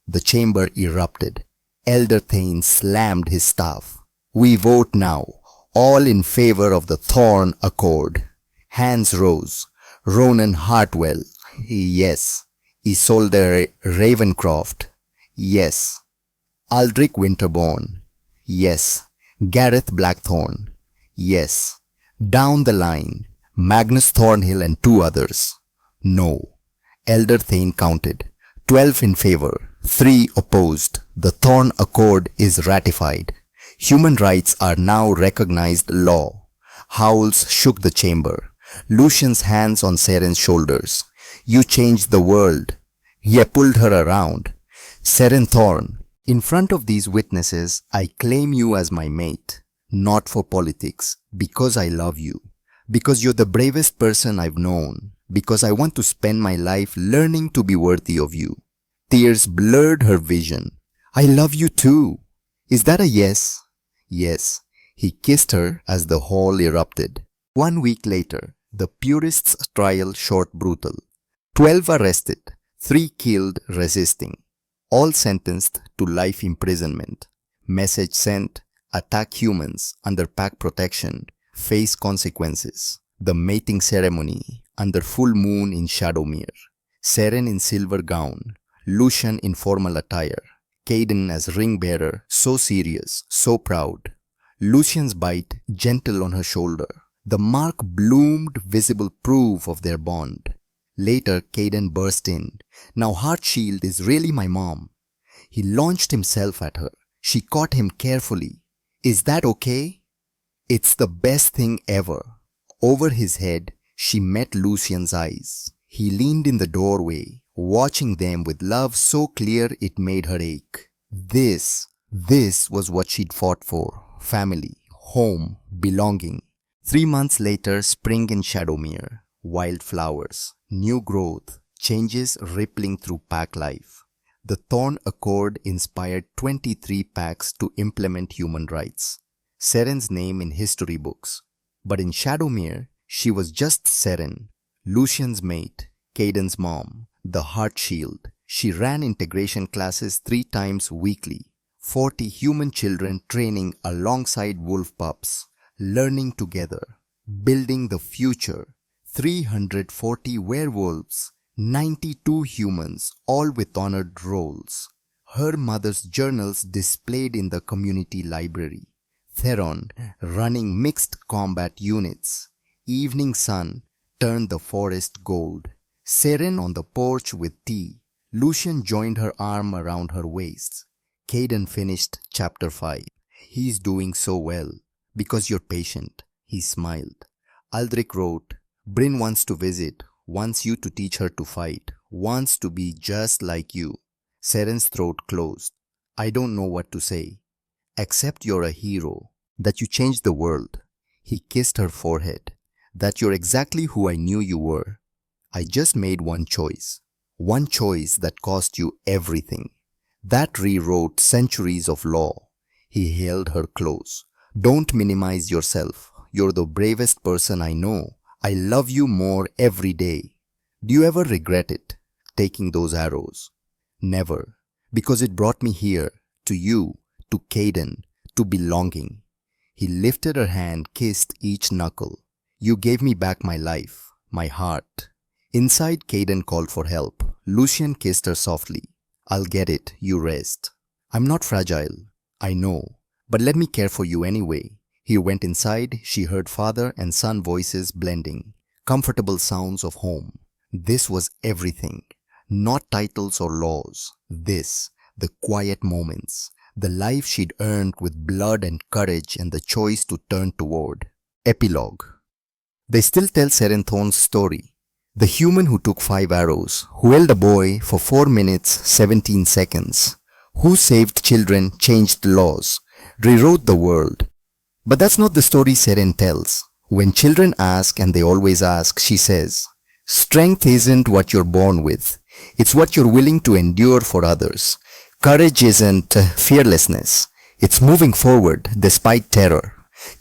Speaker 1: The chamber erupted. Elder Thane slammed his staff. We vote now, all in favor of the Thorn Accord. Hands rose. Ronan Hartwell. Yes. Isolde Ravencroft. Yes. Aldrich Winterborn. Yes. Gareth Blackthorn. Yes. Down the line, Magnus Thornhill and 2 others. No. Elder Thane counted. 12 in favor, 3 opposed. The Thorn Accord is ratified. Human rights are now recognized law. Howls shook the chamber. Lucian's hands on Seren's shoulders. You changed the world. He pulled her around. Seren Thorn, in front of these witnesses, I claim you as my mate. Not for politics, because I love you. Because you're the bravest person I've known. Because I want to spend my life learning to be worthy of you. Tears blurred her vision. I love you too. Is that a yes? Yes. He kissed her as the hall erupted. 1 week later, the purists' trial short brutal. 12 arrested, 3 killed resisting. All sentenced to life imprisonment. Message sent: attack humans under pack protection, face consequences. The mating ceremony under full moon in Shadowmere. Seren in silver gown, Lucian in formal attire, Caden as ring bearer, so serious, so proud. Lucian's bite gentle on her shoulder. The mark bloomed, visible proof of their bond. Later, Caden burst in. Now Heartshield is really my mom. He launched himself at her. She caught him carefully. Is that okay? It's the best thing ever. Over his head, she met Lucian's eyes. He leaned in the doorway, watching them with love so clear it made her ache. This was what she'd fought for. Family, home, belonging. 3 months later, spring in Shadowmere. Wildflowers, new growth, changes rippling through pack life. The Thorn Accord inspired 23 packs to implement human rights. Seren's name in history books. But in Shadowmere, she was just Seren, Lucian's mate, Caden's mom, the Heartshield. She ran integration classes 3 times weekly. 40 human children training alongside wolf pups, learning together, building the future. 340 werewolves, 92 humans, all with honored roles. Her mother's journals displayed in the community library. Theron running mixed combat units. Evening sun turned the forest gold. Seren on the porch with tea. Lucian joined her arm around her waist. Caden finished chapter 5. He's doing so well. Because you're patient. He smiled. Aldrich wrote, Bryn wants to visit, wants you to teach her to fight, wants to be just like you. Seren's throat closed. I don't know what to say. Except you're a hero. That you changed the world. He kissed her forehead. That you're exactly who I knew you were. I just made one choice. One choice that cost you everything. That rewrote centuries of law. He held her close. Don't minimize yourself. You're the bravest person I know. I love you more every day. Do you ever regret it, taking those arrows? Never. Because it brought me here, to you, to Caden, to belonging. He lifted her hand, kissed each knuckle. You gave me back my life, my heart. Inside, Caden called for help. Lucian kissed her softly. I'll get it, you rest. I'm not fragile, I know, but let me care for you anyway. He went inside, she heard father and son voices blending. Comfortable sounds of home. This was everything. Not titles or laws. This, the quiet moments. The life she'd earned with blood and courage and the choice to turn toward. Epilogue. They still tell Seren Thorne's story. The human who took 5 arrows, who held a boy for 4 minutes 17 seconds, who saved children, changed laws, rewrote the world. But that's not the story Seren tells. When children ask, and they always ask, she says, strength isn't what you're born with. It's what you're willing to endure for others. Courage isn't fearlessness. It's moving forward despite terror.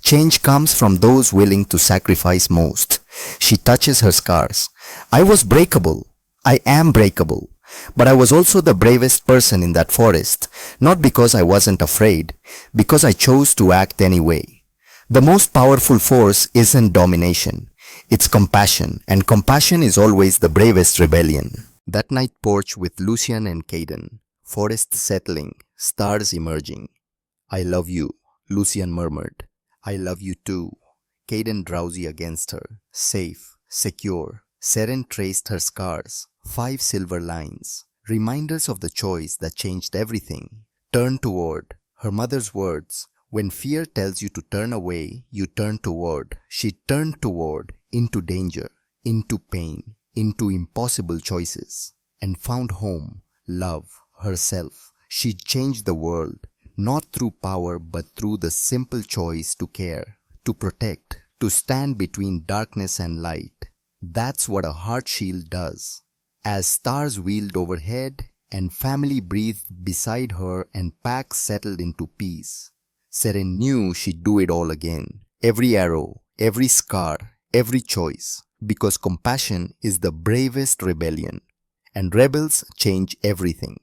Speaker 1: Change comes from those willing to sacrifice most. She touches her scars. I was breakable. I am breakable. But I was also the bravest person in that forest, not because I wasn't afraid, because I chose to act anyway. The most powerful force isn't domination. It's compassion, and compassion is always the bravest rebellion. That night porch with Lucian and Caden. Forest settling, stars emerging. I love you, Lucian murmured. I love you too. Caden drowsy against her. Safe, secure. Seren traced her scars. 5 silver lines. Reminders of the choice that changed everything. Turn toward. Her mother's words. When fear tells you to turn away, you turn toward. She turned toward, into danger, into pain, into impossible choices, and found home, love, herself. She changed the world, not through power but through the simple choice to care, to protect, to stand between darkness and light. That's what a heart shield does. As stars wheeled overhead and family breathed beside her and packs settled into peace, Seren knew she'd do it all again. Every arrow, every scar, every choice. Because compassion is the bravest rebellion. And rebels change everything.